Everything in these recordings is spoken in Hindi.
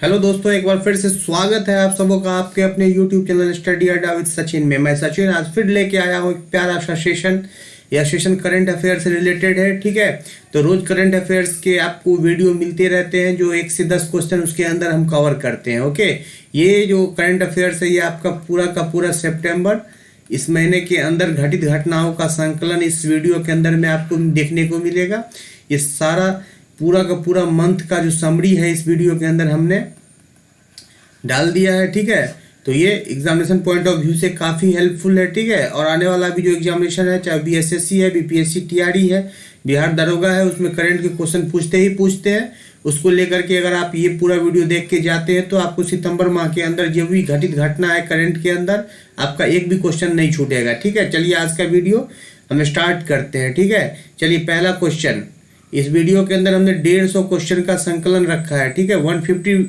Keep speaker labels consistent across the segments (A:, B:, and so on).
A: हेलो दोस्तों, एक बार फिर से स्वागत है आप सबों का आपके अपने YouTube चैनल स्टडी अड्डा विद सचिन में। मैं सचिन आज फिर लेके आया हूँ एक प्यारा सा सेशन। यह सेशन करंट अफेयर से रिलेटेड है, ठीक है। तो रोज करंट अफेयर्स के आपको वीडियो मिलते रहते हैं, जो 1 से 10 क्वेश्चन उसके अंदर हम कवर करते हैं। ओके, ये जो करंट अफेयर्स है ये आपका पूरा का पूरा सितंबर इस महीने के अंदर घटित घटनाओं का संकलन इस वीडियो के अंदर में आपको देखने को मिलेगा। ये सारा पूरा का पूरा मंथ का जो समरी है इस वीडियो के अंदर हमने डाल दिया है, ठीक है। तो ये एग्जामिनेशन पॉइंट ऑफ व्यू से काफ़ी हेल्पफुल है, ठीक है। और आने वाला भी जो एग्जामिनेशन है, चाहे बीएसएससी है, बीपीएससी टीआरई है, बिहार दरोगा है, उसमें करंट के क्वेश्चन पूछते ही पूछते हैं। उसको लेकर के अगर आप ये पूरा वीडियो देख के जाते हैं तो आपको सितंबर माह के अंदर जो भी घटित घटना है करंट के अंदर, आपका एक भी क्वेश्चन नहीं छूटेगा, ठीक है। चलिए आज का वीडियो हम स्टार्ट करते हैं, ठीक है। चलिए पहला क्वेश्चन, इस वीडियो के अंदर हमने 150 क्वेश्चन का संकलन रखा है, ठीक है। 150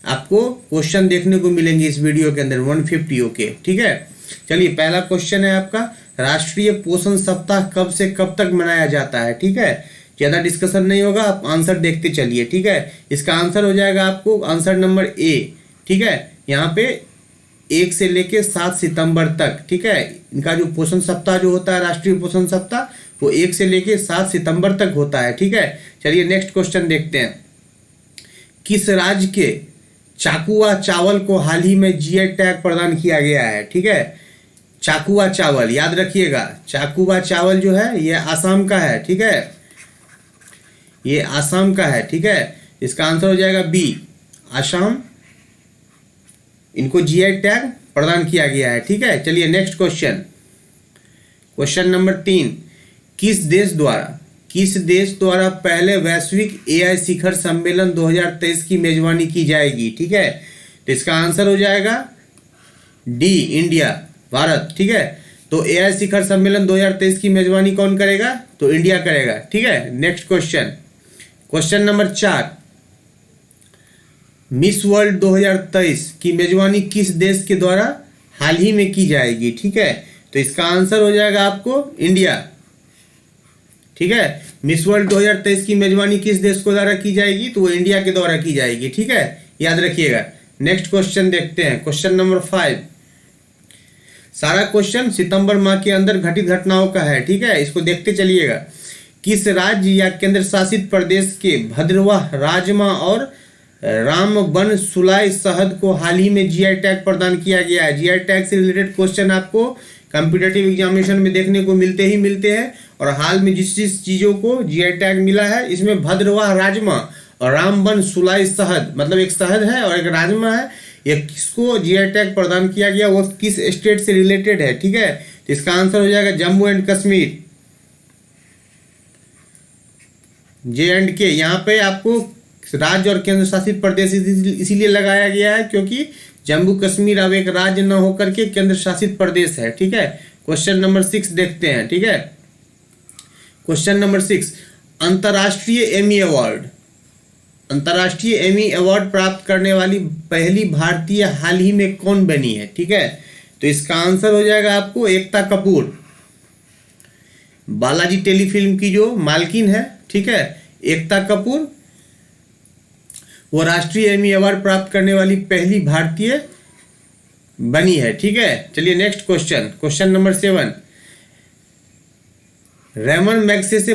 A: आपको क्वेश्चन देखने को मिलेंगे इस वीडियो के अंदर, 150। ओके, ठीक है। चलिए पहला क्वेश्चन है आपका, राष्ट्रीय पोषण सप्ताह कब से कब तक मनाया जाता है, ठीक है। ज्यादा डिस्कशन नहीं होगा, आप आंसर देखते चलिए, ठीक है। इसका आंसर हो जाएगा आपको आंसर नंबर ए, ठीक है। यहाँ पे 1 से लेके 7 सितंबर तक, ठीक है। इनका जो पोषण सप्ताह जो होता है, राष्ट्रीय पोषण सप्ताह, वो 1 से लेके 7 सितंबर तक होता है, ठीक है। चलिए नेक्स्ट क्वेश्चन देखते हैं। किस राज्य के चाकुआ चावल को हाल ही में जीआई टैग प्रदान किया गया है, ठीक है। चाकुआ चावल याद रखिएगा, चाकुआ चावल जो है ये आसाम का है, ठीक है। ये आसाम का है, ठीक है। इसका आंसर हो जाएगा बी, आसाम। इनको जीआई टैग प्रदान किया गया है, ठीक है। चलिए नेक्स्ट क्वेश्चन, क्वेश्चन नंबर 3, किस देश द्वारा पहले वैश्विक एआई शिखर सम्मेलन 2023 की मेजबानी की जाएगी, ठीक है। तो इसका आंसर हो जाएगा डी, इंडिया, भारत, ठीक है। तो एआई शिखर सम्मेलन 2023 की मेजबानी कौन करेगा? तो इंडिया करेगा, ठीक है। Next question, question number 4, miss world 2023 की मेजबानी किस देश के द्वारा हाल ही में की जाएगी, ठीक है। तो इसका आंसर हो जाएगा आपको इंडिया, ठीक है। मिस वर्ल्ड 2023 की मेजबानी किस देश को द्वारा की जाएगी? तो वो इंडिया के द्वारा की जाएगी, ठीक है, याद रखिएगा। नेक्स्ट क्वेश्चन देखते हैं, क्वेश्चन नंबर 5। सारा क्वेश्चन सितंबर माह के अंदर घटित घटनाओं का है, ठीक है। इसको देखते चलिएगा। किस राज्य या केंद्र शासित प्रदेश के भद्रवाह, राजमा और रामबन सुलाई शहद को हाल ही में जीआई टैग प्रदान किया गया है? जीआई टैग से रिलेटेड क्वेश्चन आपको कॉम्पिटिटिव एग्जामिनेशन में देखने को मिलते हैं। और हाल में जिस चीजों को जीआई टैग मिला है, इसमें भद्रवाह राजमा और रामबन सुलाई शहद, मतलब एक शहद है और एक राजमा है, ये किसको जीआई टैग प्रदान किया गया, वो किस स्टेट से रिलेटेड है, ठीक है। तो इसका आंसर हो जाएगा जम्मू एंड कश्मीर, J&K। यहाँ पे आपको राज्य और केंद्र शासित प्रदेश इसीलिए लगाया गया है क्योंकि जम्मू कश्मीर अब एक राज्य न होकर के केंद्र शासित प्रदेश है, ठीक है। क्वेश्चन नंबर 6 देखते हैं, ठीक है। क्वेश्चन नंबर 6, अंतर्राष्ट्रीय एमी अवार्ड प्राप्त करने वाली पहली भारतीय हाल ही में कौन बनी है, ठीक है। तो इसका आंसर हो जाएगा आपको एकता कपूर, बालाजी टेलीफिल्म की जो मालकिन है, ठीक है, एकता कपूर, वो राष्ट्रीय एमी अवार्ड प्राप्त करने वाली पहली भारतीय बनी है, ठीक है। चलिए next question, question number 7, Ramon Magsaysay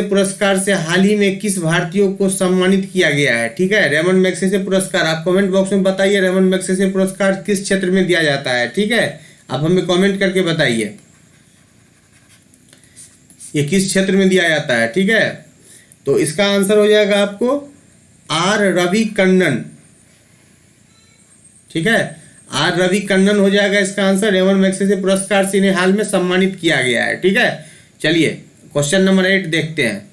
A: पुरस्कार से हाल ही में किस भारतीय को सम्मानित किया गया है, ठीक है। रेमन मैग्सेसे पुरस्कार, आप कमेंट बॉक्स में बताइए रेमन मैग्सेसे पुरस्कार किस क्षेत्र में दिया जाता है, ठीक है। आप हमें कमेंट करके बताइए ये किस क्षेत्र में दिया जाता है, ठीक है। तो इसका आंसर हो जाएगा आपको आर रवि कन्नन, ठीक है, आर रवि कन्नन हो जाएगा इसका आंसर। रेमन मैग्सेसे पुरस्कार से इन्हें हाल में सम्मानित किया गया है, ठीक है। चलिए क्वेश्चन नंबर 8 देखते हैं।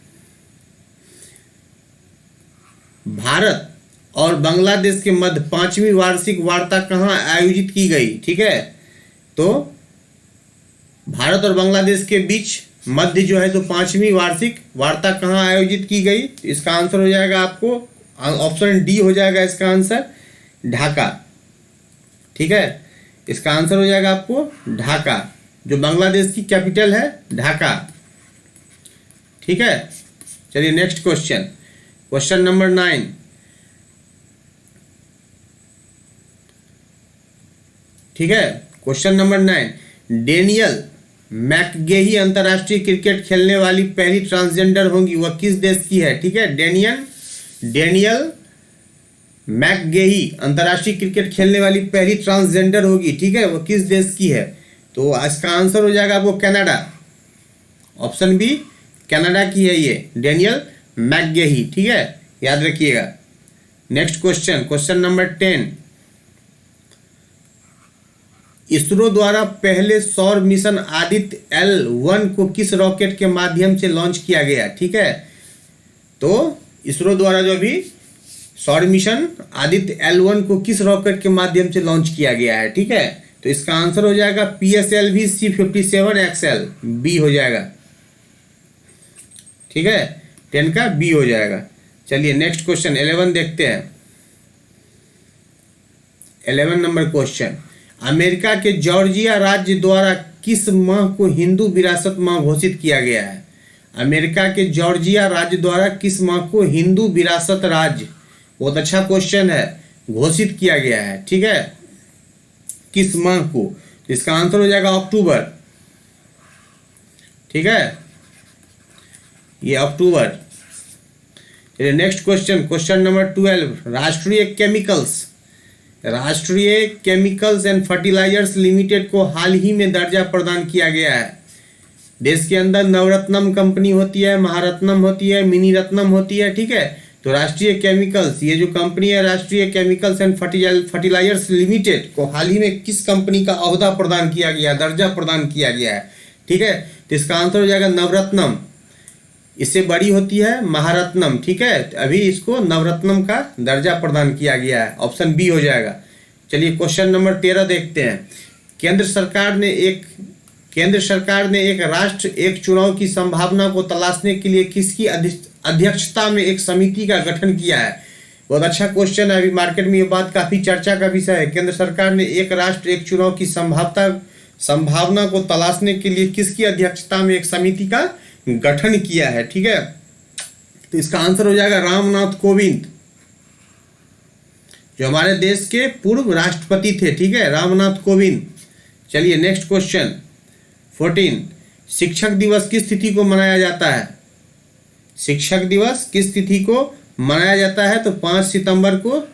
A: भारत और बांग्लादेश के मध्य 5वीं वार्षिक वार्ता कहाँ आयोजित की गई, ठीक है। तो भारत और बांग्लादेश के बीच मध्य जो है तो 5वीं वार्षिक वार्ता कहाँ आयोजित की गई? इसका आंसर हो जाएगा आपको ऑप्शन डी हो जाएगा इसका आंसर, ढाका, ठीक है। इसका आंसर हो जाएगा आपको ढाका, जो बांग्लादेश की कैपिटल है ढाका, ठीक है। चलिए नेक्स्ट क्वेश्चन, क्वेश्चन नंबर 9, ठीक है। क्वेश्चन नंबर 9, डेनियल मैकगेही अंतर्राष्ट्रीय क्रिकेट खेलने वाली पहली ट्रांसजेंडर होंगी, वह किस देश की है? ठीक है, डेनियल मैकगेही अंतर्राष्ट्रीय क्रिकेट खेलने वाली पहली ट्रांसजेंडर होगी, ठीक है, वह किस देश की है? तो इसका आंसर हो जाएगा आपको कनाडा, ऑप्शन बी कनाडा की है ये डेनियल मैकगेही, ठीक है, याद रखिएगा। Next question, question number 10, ISRO द्वारा पहले सौर मिशन आदित्य L1 को किस रॉकेट के माध्यम से लॉन्च किया गया? ठीक है, तो इसरो द्वारा जो भी सौर मिशन आदित्य L1 को किस रॉकेट के माध्यम से लॉन्च किया गया है? ठीक है, तो इसका आंसर हो जाएगा PSLV C57XL, बी हो जाएगा, ठीक है, 10 का बी हो जाएगा। चलिए नेक्स्ट क्वेश्चन 11 देखते हैं। 11 नंबर क्वेश्चन, अमेरिका के जॉर्जिया राज्य द्वारा किस माह को हिंदू विरासत माह घोषित किया गया है? अमेरिका के जॉर्जिया राज्य द्वारा किस माह को हिंदू विरासत राज्य, बहुत अच्छा क्वेश्चन है, घोषित किया गया है? ठीक है, किस माह को? इसका आंसर हो जाएगा अक्टूबर, ठीक है, ये अक्टूबर। चलिए नेक्स्ट क्वेश्चन, क्वेश्चन नंबर 12, राष्ट्रीय केमिकल्स एंड फर्टिलाइजर्स लिमिटेड को हाल ही में दर्जा प्रदान किया गया है। देश के अंदर नवरत्नम कंपनी होती है, महारत्नम होती है, मिनी रत्नम होती है, ठीक है, तो राष्ट्रीय केमिकल्स, ये जो कंपनी है राष्ट्रीय केमिकल्स एंड फर्टिलाइजर्स लिमिटेड को हाल ही में किस कंपनी का ओहदा प्रदान किया गया, दर्जा प्रदान किया गया है? ठीक है, तो इसका आंसर हो जाएगा नवरत्नम, इससे बड़ी होती है महारत्नम, ठीक है, अभी इसको नवरत्नम का दर्जा प्रदान किया गया है, ऑप्शन बी हो जाएगा। चलिए क्वेश्चन नंबर 13 देखते हैं। केंद्र सरकार ने एक राष्ट्र एक चुनाव की संभावना को तलाशने के लिए किसकी अध्यक्षता में एक समिति का गठन किया है? बहुत अच्छा क्वेश्चन है, अभी मार्केट में ये बात काफी चर्चा का विषय है। केंद्र सरकार ने एक राष्ट्र एक चुनाव की संभावना को तलाशने के लिए किसकी अध्यक्षता में एक समिति का गठन किया है? ठीक है, तो इसका आंसर हो जाएगा रामनाथ कोविंद, जो हमारे देश के पूर्व राष्ट्रपति थे, ठीक है, रामनाथ कोविंद। चलिए नेक्स्ट क्वेश्चन 14, शिक्षक दिवस किस तिथि को मनाया जाता है? शिक्षक दिवस किस तिथि को मनाया जाता है? तो 5 सितंबर को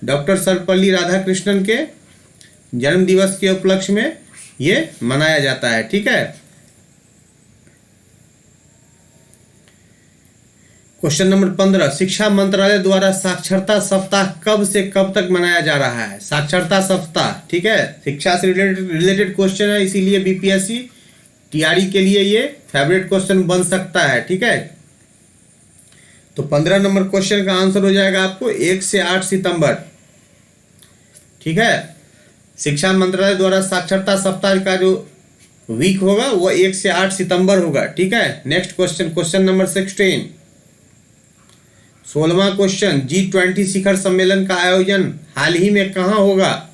A: डॉक्टर सर्वपल्ली राधाकृष्णन के जन्म दिवस के उपलक्ष्य में ये मनाया जाता है, ठीक है। क्वेश्चन नंबर 15, शिक्षा मंत्रालय द्वारा साक्षरता सप्ताह कब से कब तक मनाया जा रहा है? साक्षरता सप्ताह, ठीक है, शिक्षा से रिलेटेड क्वेश्चन है, इसीलिए बीपीएससी टीआरई के लिए ये फेवरेट क्वेश्चन बन सकता है, ठीक है। तो 15 नंबर क्वेश्चन का आंसर हो जाएगा आपको 1 से 8 सितंबर, ठीक है। शिक्षा मंत्रालय द्वारा साक्षरता सप्ताह का जो वीक होगा वो 1 से 8 सितंबर होगा, ठीक है। नेक्स्ट क्वेश्चन, क्वेश्चन नंबर 16, 16वां क्वेश्चन, G20 शिखर सम्मेलन का आयोजन हाल ही में कहाँ होगा?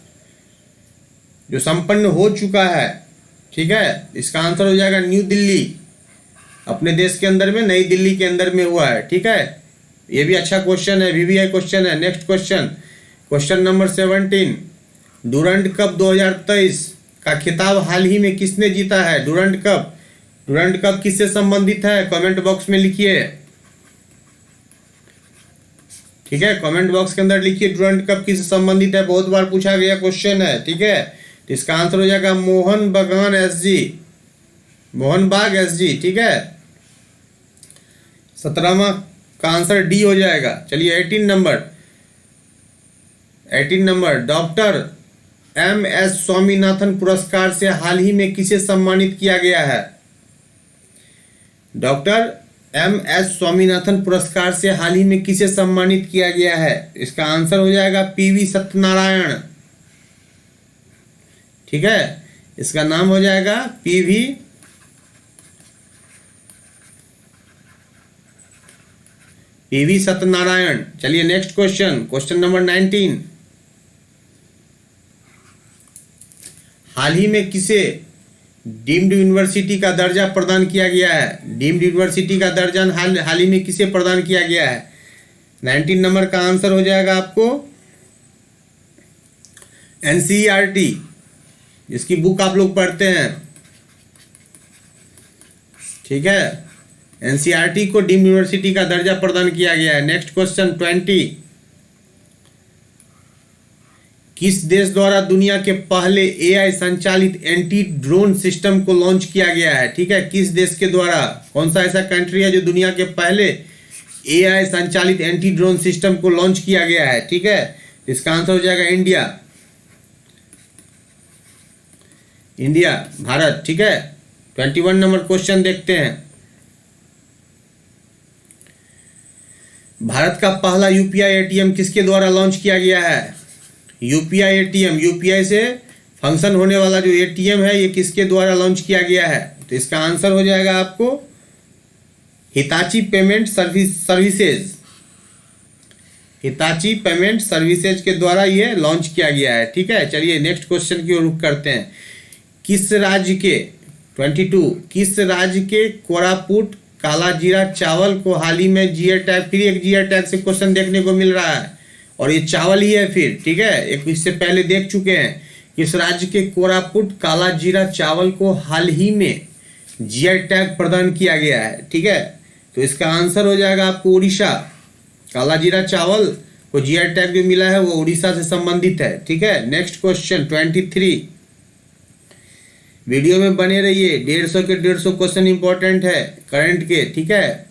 A: जो संपन्न हो चुका है, ठीक है, इसका आंसर हो जाएगा न्यू दिल्ली, अपने देश के अंदर में नई दिल्ली के अंदर में हुआ है, ठीक है। ये भी अच्छा क्वेश्चन है, वीवीआई क्वेश्चन है। Next question, question number 17, Durand cup 2023 का खिताब हाल ही में किसने जीता है? डुरंड कप किससे संबंधित है? कमेंट बॉक्स में लिखिए, ठीक है, कमेंट बॉक्स के अंदर लिखिए डुरंड कप किससे संबंधित है, बहुत बार पूछा गया क्वेश्चन है, ठीक है। तो इसका आंसर हो जाएगा मोहन बाग एसजी, ठीक है। 17वां का आंसर डी हो जाएगा। चलिए 18 नंबर, डॉक्टर MS स्वामीनाथन पुरस्कार से हाल ही में किसे सम्मानित किया गया है? डॉक्टर MS स्वामीनाथन पुरस्कार से हाल ही में किसे सम्मानित किया गया है? इसका आंसर हो जाएगा PV सत्यनारायण, ठीक है, इसका नाम हो जाएगा PV सत्यनारायण। चलिए नेक्स्ट क्वेश्चन, क्वेश्चन नंबर 19, हाल ही में किसे डीम्ड यूनिवर्सिटी का दर्जा प्रदान किया गया है? डीम्ड यूनिवर्सिटी का दर्जा हाल ही में किसे प्रदान किया गया है? 19 नंबर का आंसर हो जाएगा आपको NCERT, इसकी बुक आप लोग पढ़ते हैं, ठीक है। एनसीईआरटी को डीम्ड यूनिवर्सिटी का दर्जा प्रदान किया गया है। नेक्स्ट क्वेश्चन 20, किस देश द्वारा दुनिया के पहले एआई संचालित एंटी ड्रोन सिस्टम को लॉन्च किया गया है, ठीक है। किस देश के द्वारा, कौन सा ऐसा कंट्री है जो दुनिया के पहले एआई संचालित एंटी ड्रोन सिस्टम को लॉन्च किया गया है, ठीक है। इसका आंसर हो जाएगा इंडिया, इंडिया, भारत, ठीक है। 21 नंबर क्वेश्चन देखते हैं। भारत का पहला यूपीआई एटीएम किसके द्वारा लॉन्च किया गया है? यूपीआई एटीएम, यूपीआई से फंक्शन होने वाला जो एटीएम है, ये किसके द्वारा लॉन्च किया गया है? तो इसका आंसर हो जाएगा आपको Hitachi payment services, Hitachi payment services के द्वारा ये लॉन्च किया गया है, ठीक है। चलिए नेक्स्ट क्वेश्चन की ओर रुख करते हैं। किस राज्य के 22 किस राज्य के कोरापुट काला जीरा चावल को हाल ही में जीआई टैग, फिर एक जीआई टैग से क्वेश्चन देखने को मिल रहा है और ये चावल ही है फिर, ठीक है। एक इससे पहले देख चुके हैं। किस राज्य के कोरापुट काला जीरा चावल को हाल ही में जीआई टैग प्रदान किया गया है, ठीक है। तो इसका आंसर हो जाएगा आपको उड़ीसा। काला जीरा चावल को जीआई टैग जो मिला है वो उड़ीसा से संबंधित है, ठीक है। नेक्स्ट क्वेश्चन 23, वीडियो में बने रहिए, 150 के 150 क्वेश्चन इंपॉर्टेंट है करंट के, ठीक है।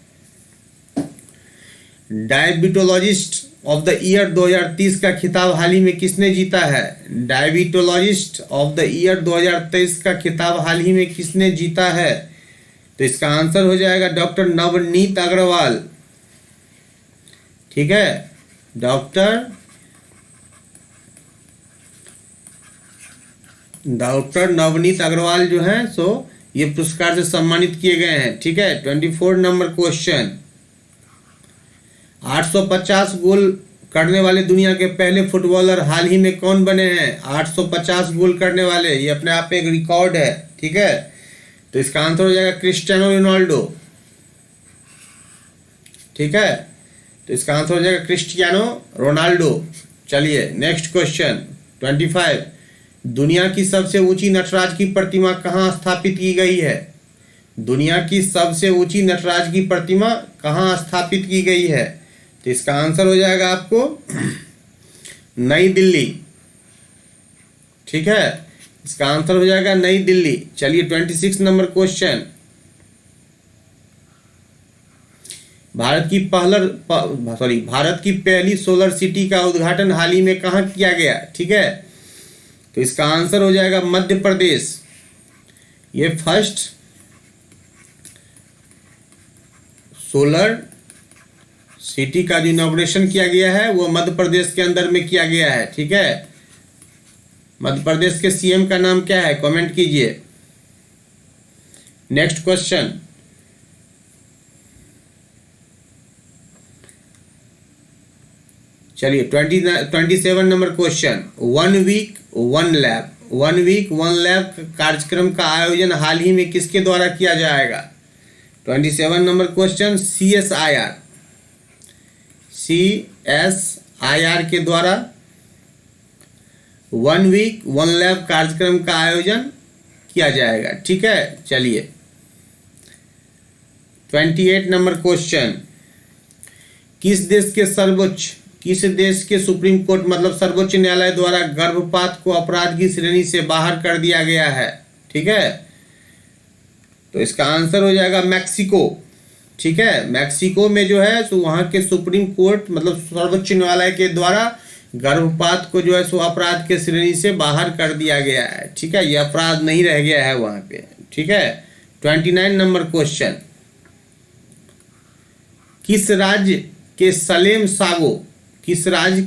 A: डायबिटोलॉजिस्ट ऑफ द ईयर 2023 का खिताब हाल ही में किसने जीता है? डायबिटोलॉजिस्ट ऑफ द ईयर 2023 का खिताब हाल ही में किसने जीता है? तो इसका आंसर हो जाएगा डॉक्टर नवनीत अग्रवाल, ठीक है। डॉक्टर नवनीत अग्रवाल जो हैं सो ये पुरस्कार से सम्मानित किए गए हैं, ठीक है। 24 नंबर क्वेश्चन, 850 गोल करने वाले दुनिया के पहले फुटबॉलर हाल ही में कौन बने हैं? 850 गोल करने वाले, ये अपने आप में एक रिकॉर्ड है, ठीक है। तो इसका आंसर हो जाएगा क्रिस्टियानो रोनाल्डो, ठीक है। तो इसका आंसर हो जाएगा क्रिस्टियानो रोनाल्डो। चलिए नेक्स्ट क्वेश्चन 25, दुनिया की सबसे ऊंची नटराज की प्रतिमा कहाँ स्थापित की गई है? दुनिया की सबसे ऊंची नटराज की प्रतिमा कहाँ स्थापित की गई है? तो इसका आंसर हो जाएगा आपको नई दिल्ली, ठीक है। इसका आंसर हो जाएगा नई दिल्ली। चलिए 26 नंबर क्वेश्चन, भारत की पहली सोलर सिटी का उद्घाटन हाल ही में कहाँ किया गया, ठीक है। तो इसका आंसर हो जाएगा मध्य प्रदेश। ये फर्स्ट सोलर सिटी का जो इनॉग्रेशन किया गया है वो मध्य प्रदेश के अंदर में किया गया है, ठीक है। मध्य प्रदेश के सीएम का नाम क्या है? कमेंट कीजिए। नेक्स्ट क्वेश्चन, चलिए 27 नंबर क्वेश्चन, 1 वीक 1 लैब कार्यक्रम का आयोजन हाल ही में किसके द्वारा किया जाएगा? 27 नंबर क्वेश्चन, CSIR के द्वारा 1 वीक 1 लैब कार्यक्रम का आयोजन किया जाएगा, ठीक है। चलिए 28 नंबर क्वेश्चन, किस देश के सुप्रीम कोर्ट मतलब सर्वोच्च न्यायालय द्वारा गर्भपात को अपराध की श्रेणी से बाहर कर दिया गया है, ठीक है। तो इसका आंसर हो जाएगा मैक्सिको, ठीक है। मैक्सिको में जो है सो वहां के सुप्रीम कोर्ट मतलब सर्वोच्च न्यायालय के द्वारा गर्भपात को जो है सो अपराध के श्रेणी से बाहर कर दिया गया है, ठीक है। यह अपराध नहीं रह गया है वहां पे, ठीक है। 29 नंबर क्वेश्चन, किस राज्य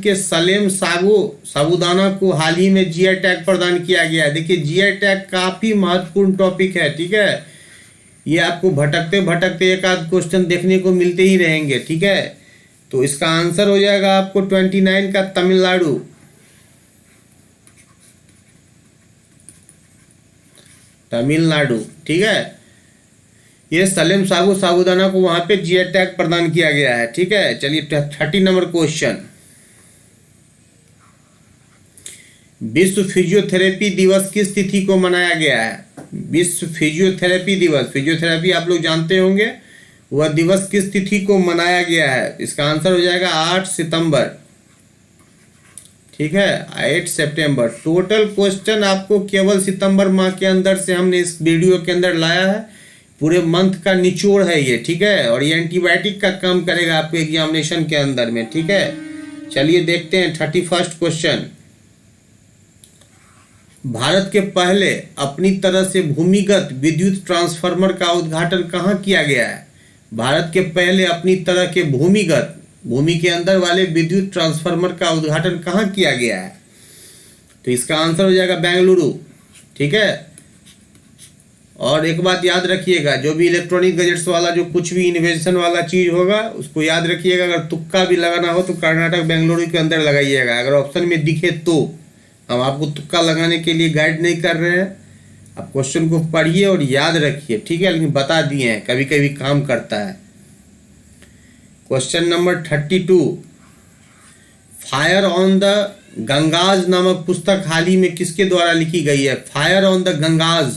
A: के सलेम साबूदाना को हाल ही में जीआई टैग प्रदान किया गया है? देखिए जीआई टैग काफी महत्वपूर्ण टॉपिक है, ठीक है। ये आपको भटकते भटकते एक आध क्वेश्चन देखने को मिलते ही रहेंगे, ठीक है। तो इसका आंसर हो जाएगा आपको 29 का तमिलनाडु, ठीक है। ये सलेम साबूदाना को वहां पे जीआई टैग प्रदान किया गया है, ठीक है। चलिए 30 नंबर क्वेश्चन, विश्व फिजियोथेरेपी दिवस किस तिथि को मनाया गया है? विश्व फिजियोथेरेपी दिवस, फिजियोथेरेपी आप लोग जानते होंगे, वह दिवस किस तिथि को मनाया गया है? इसका आंसर हो जाएगा 8 सितंबर। ठीक है, 8 सितंबर। टोटल क्वेश्चन आपको केवल सितंबर माह के अंदर से हमने इस वीडियो के अंदर लाया है, पूरे मंथ का निचोड़ है ये। ठीक है, और ये एंटीबायोटिक का काम करेगा आपके एग्जामिनेशन के अंदर में। ठीक है, चलिए देखते हैं 31st क्वेश्चन। भारत के पहले अपनी तरह से भूमिगत विद्युत ट्रांसफार्मर का उद्घाटन कहाँ किया गया है? भारत के पहले अपनी तरह के भूमिगत, भूमि के अंदर वाले विद्युत ट्रांसफार्मर का उद्घाटन कहाँ किया गया है? तो इसका आंसर हो जाएगा बेंगलुरु। ठीक है, और एक बात याद रखिएगा, जो भी इलेक्ट्रॉनिक गैजेट्स वाला जो कुछ भी इन्वेंशन वाला चीज होगा उसको याद रखिएगा। अगर तुक्का भी लगाना हो तो कर्नाटक बेंगलुरु के अंदर लगाइएगा। अगर ऑप्शन में दिखे तो, हम आपको तुक्का लगाने के लिए गाइड नहीं कर रहे हैं, आप क्वेश्चन को पढ़िए और याद रखिए। ठीक है, लेकिन बता दिए हैं कभी कभी काम करता है। Question number 32, fire on the Ganges नामक पुस्तक हाल ही में किसके द्वारा लिखी गई है? Fire on the Ganges,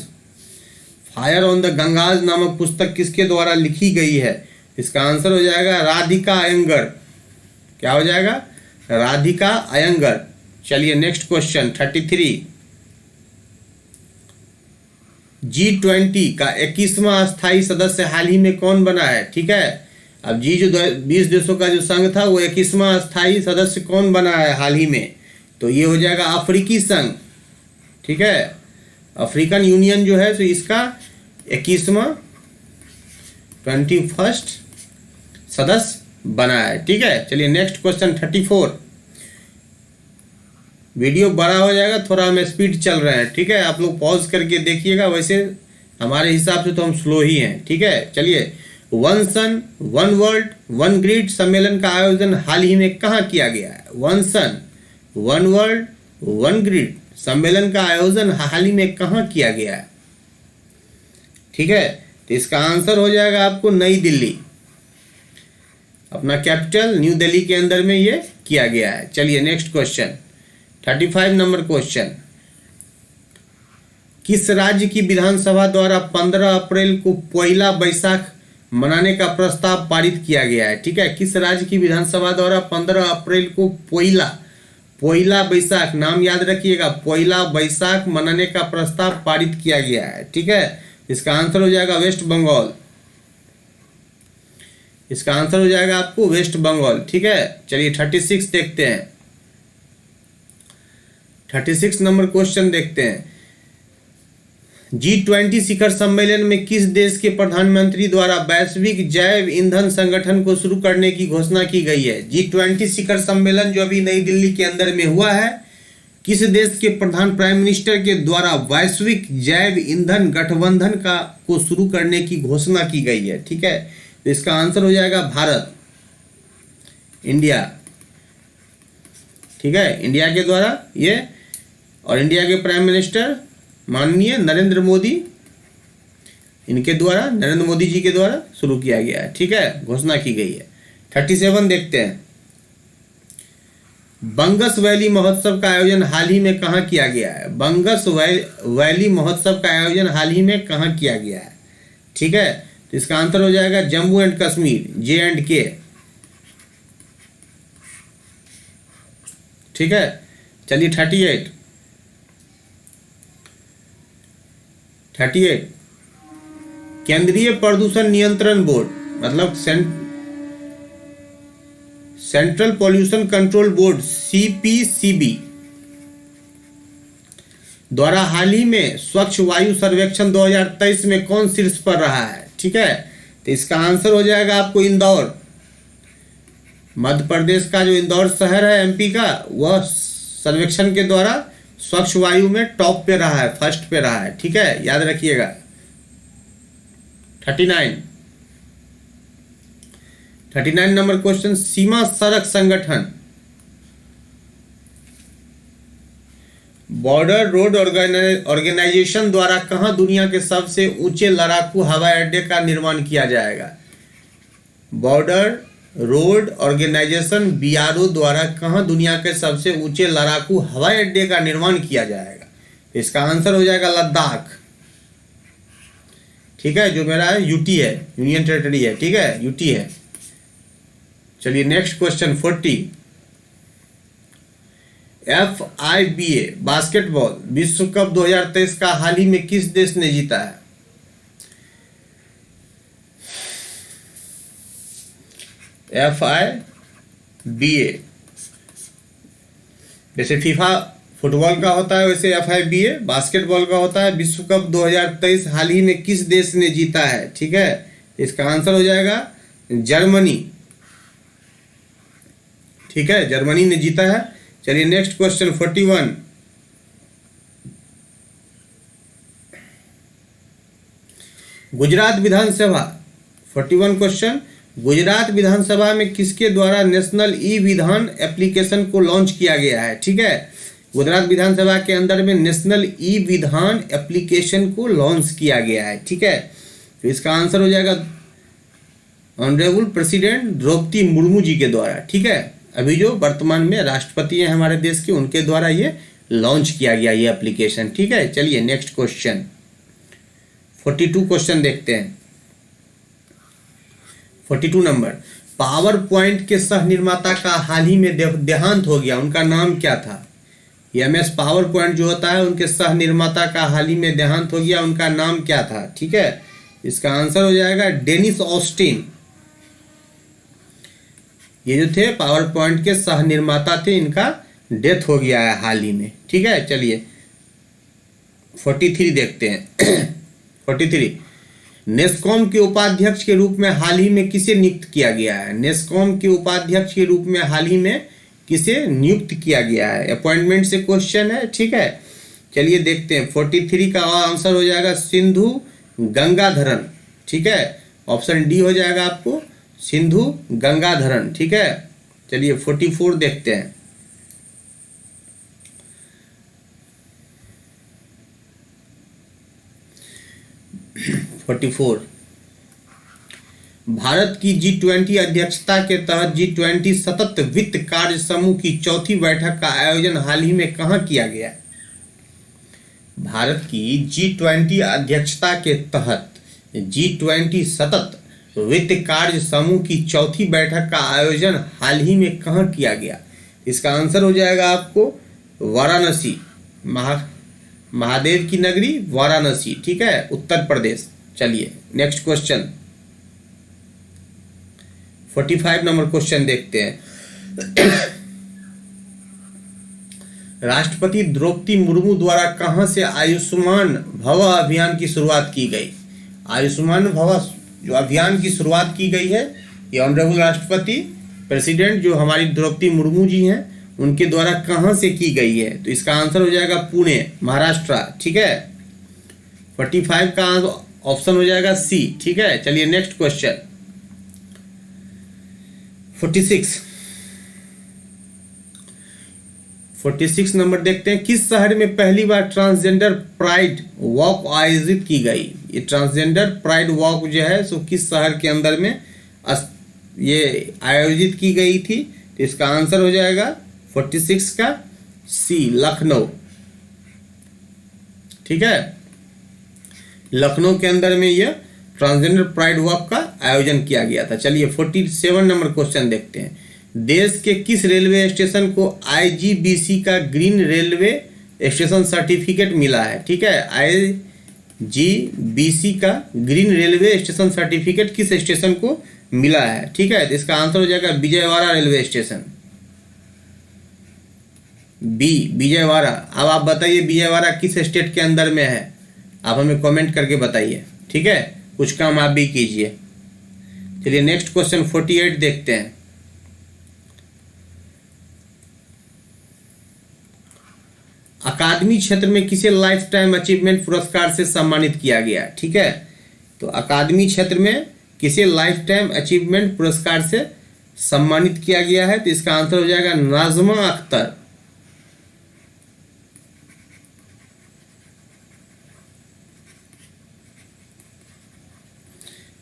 A: fire on the Ganges नामक पुस्तक किसके द्वारा लिखी गई है? इसका आंसर हो जाएगा राधिका अयंगर। क्या हो जाएगा? राधिका अयंगर। चलिए नेक्स्ट क्वेश्चन 33, G20 का 21वां स्थायी सदस्य हाल ही में कौन बना है? ठीक है, अब जी जो 20 देशों का जो संघ था वो 21वां स्थायी सदस्य कौन बना है हाल ही में? तो ये हो जाएगा अफ्रीकी संघ। ठीक है, अफ्रीकन यूनियन जो है तो इसका 21वां 21st सदस्य बना है। ठीक है, चलिए नेक्स्ट क्वेश्चन 34। वीडियो बड़ा हो जाएगा, थोड़ा हम स्पीड चल रहे हैं। ठीक है, आप लोग पॉज करके देखिएगा, वैसे हमारे हिसाब से तो हम स्लो ही हैं। ठीक है, चलिए, one sun one world one grid सम्मेलन का आयोजन हाल ही में कहाँ किया गया है? One sun one world one grid सम्मेलन का आयोजन हाल ही में कहाँ किया गया है? ठीक है, तो इसका आंसर हो जाएगा आपको नई दिल्ली, अपना कैपिटल न्यू दिल्ली के अंदर में ये किया गया है। चलिए नेक्स्ट क्वेश्चन 35 नंबर क्वेश्चन, किस राज्य की विधानसभा द्वारा 15 अप्रैल को पोइला बैसाख मनाने का प्रस्ताव पारित किया गया है? ठीक है, किस राज्य की विधानसभा द्वारा 15 अप्रैल को पोइला बैसाख, नाम याद रखिएगा, पोइला बैसाख मनाने का प्रस्ताव पारित किया गया है? ठीक है, इसका आंसर हो जाएगा वेस्ट बंगाल। इसका आंसर हो जाएगा आपको वेस्ट बंगाल। ठीक है, चलिए 36 देखते हैं। 36 नंबर क्वेश्चन देखते हैं, G20 शिखर सम्मेलन में किस देश के प्रधानमंत्री द्वारा वैश्विक जैव ईंधन संगठन को शुरू करने की घोषणा की गई है? G20 शिखर सम्मेलन जो अभी नई दिल्ली के अंदर में हुआ है, किस देश के प्राइम मिनिस्टर के द्वारा वैश्विक जैव ईंधन गठबंधन को शुरू करने की घोषणा की गई है? ठीक है, तो इसका आंसर हो जाएगा भारत, इंडिया। ठीक है, इंडिया के द्वारा ये, और इंडिया के प्राइम मिनिस्टर माननीय नरेंद्र मोदी, इनके द्वारा, नरेंद्र मोदी जी के द्वारा शुरू किया गया है। ठीक है, घोषणा की गई है। 37 देखते हैं, बंगस वैली महोत्सव का आयोजन हाल ही में कहाँ किया गया है? बंगस वैली महोत्सव का आयोजन हाल ही में कहाँ किया गया है? ठीक है, तो इसका आंसर हो जाएगा जम्मू एंड कश्मीर, J&K। ठीक है, चलिए 38 केंद्रीय प्रदूषण नियंत्रण बोर्ड, मतलब central pollution control board, CPCB द्वारा हाल ही में स्वच्छ वायु सर्वेक्षण 2023 में कौन शीर्ष पर रहा है? ठीक है, तो इसका आंसर हो जाएगा आपको इंदौर, मध्य प्रदेश का जो इंदौर शहर है MP का, वह सर्वेक्षण के द्वारा स्वच्छ वायु में टॉप पे रहा है, फर्स्ट पे रहा है। ठीक है, याद रखिएगा। 39 नंबर क्वेश्चन, सीमा सड़क संगठन बॉर्डर रोड ऑर्गेनाइजेशन द्वारा कहां दुनिया के सबसे ऊंचे लड़ाकू हवाई अड्डे का निर्माण किया जाएगा? बॉर्डर रोड ऑर्गेनाइजेशन बीआरओ द्वारा कहाँ दुनिया के सबसे ऊंचे लड़ाकू हवाई अड्डे का निर्माण किया जाएगा? इसका आंसर हो जाएगा लद्दाख। ठीक है, जो मेरा है यूटी है, यूनियन टेरिटरी है। ठीक है, यूटी है। चलिए नेक्स्ट क्वेश्चन 40। FIBA बास्केटबॉल विश्व कप 2023 का हाल ही में किस देश ने जीता है? FIBA जैसे फीफा फुटबॉल का होता है वैसे FIBA बास्केटबॉल का होता है। विश्व कप 2023 हाल ही में किस देश ने जीता है? ठीक है, इसका आंसर हो जाएगा जर्मनी। ठीक है, जर्मनी ने जीता है। चलिए नेक्स्ट क्वेश्चन 41। गुजरात विधानसभा 41 क्वेश्चन, गुजरात विधानसभा में किसके द्वारा नेशनल ई विधान एप्लीकेशन को लॉन्च किया गया है? ठीक है, गुजरात विधानसभा के अंदर में नेशनल ई विधान एप्लीकेशन को लॉन्च किया गया है। ठीक है, तो इसका आंसर हो जाएगा ऑनरेबल प्रेसिडेंट द्रौपदी मुर्मू जी के द्वारा। ठीक है, अभी जो वर्तमान में राष्ट्रपति हैं हमारे देश के, उनके द्वारा ये लॉन्च किया गया ये एप्लीकेशन। ठीक है, चलिए नेक्स्ट क्वेश्चन 42 क्वेश्चन देखते हैं। 42 नंबर, पावर पॉइंट के सह निर्माता का हाल ही में देहांत हो गया, उनका नाम क्या था? MS पावर पॉइंट जो होता है उनके सह निर्माता का हाल ही में देहांत हो गया, उनका नाम क्या था? ठीक है, इसका आंसर हो जाएगा डेनिस ऑस्टिन। ये जो थे पावर पॉइंट के सह निर्माता थे, इनका डेथ हो गया है हाल ही में। ठीक है, चलिए 43 देखते हैं। 43, नेस्कॉम के उपाध्यक्ष के रूप में हाल ही में किसे नियुक्त किया गया है? नेस्कॉम के उपाध्यक्ष के रूप में हाल ही में किसे नियुक्त किया गया है? अपॉइंटमेंट से क्वेश्चन है। ठीक है, चलिए देखते हैं। 43 का आंसर हो जाएगा सिंधु गंगाधरन। ठीक है, ऑप्शन डी हो जाएगा आपको सिंधु गंगाधरन। ठीक है, चलिए 44 देखते हैं। भारत की G20 अध्यक्षता के तहत G20 सतत वित्त कार्य समूह की चौथी बैठक का आयोजन हाल ही में कहाँ किया गया? भारत की G20 अध्यक्षता के तहत G20 सतत वित्त कार्य समूह की चौथी बैठक का आयोजन हाल ही में कहाँ किया गया? इसका आंसर हो जाएगा आपको वाराणसी, महादेव की नगरी वाराणसी। ठीक है, उत्तर प्रदेश। चलिए नेक्स्ट क्वेश्चन 45 नंबर क्वेश्चन देखते हैं। राष्ट्रपति द्रौपदी मुर्मू द्वारा कहां से आयुष्मान भव अभियान की शुरुआत की गई? आयुष्मान भव जो अभियान की शुरुआत की गई है, ये ऑनरेबल राष्ट्रपति प्रेसिडेंट जो हमारी द्रौपदी मुर्मू जी हैं, उनके द्वारा कहां से की गई है? तो इसका आंसर हो जाएगा पुणे, महाराष्ट्र। ठीक है, 45 का ऑप्शन हो जाएगा सी। ठीक है, चलिए नेक्स्ट क्वेश्चन 46 नंबर देखते हैं। किस शहर में पहली बार ट्रांसजेंडर प्राइड वॉक आयोजित की गई? ये ट्रांसजेंडर प्राइड वॉक जो है सो किस शहर के अंदर में ये आयोजित की गई थी? तो इसका आंसर हो जाएगा 46 का सी, लखनऊ। ठीक है, लखनऊ के अंदर में यह ट्रांसजेंडर प्राइड वॉक का आयोजन किया गया था। चलिए 47 नंबर क्वेश्चन देखते हैं। देश के किस रेलवे स्टेशन को IGBC का ग्रीन रेलवे स्टेशन सर्टिफिकेट मिला है? ठीक है, IGBC का ग्रीन रेलवे स्टेशन सर्टिफिकेट किस स्टेशन को मिला है? ठीक है, तो इसका आंसर हो जाएगा Vijayawada railway station, B Vijayawada. अब आप बताइए विजयवाड़ा किस स्टेट के अंदर में है? आप हमें कमेंट करके बताइए। ठीक है, कुछ काम आप भी कीजिए। चलिए नेक्स्ट क्वेश्चन 48 देखते हैं। अकादमी क्षेत्र में किसे लाइफ टाइम अचीवमेंट पुरस्कार से सम्मानित किया गया? ठीक है, तो अकादमी क्षेत्र में किसे लाइफ टाइम अचीवमेंट पुरस्कार से सम्मानित किया गया है? तो इसका आंसर हो जाएगा नाज़मा अख्तर।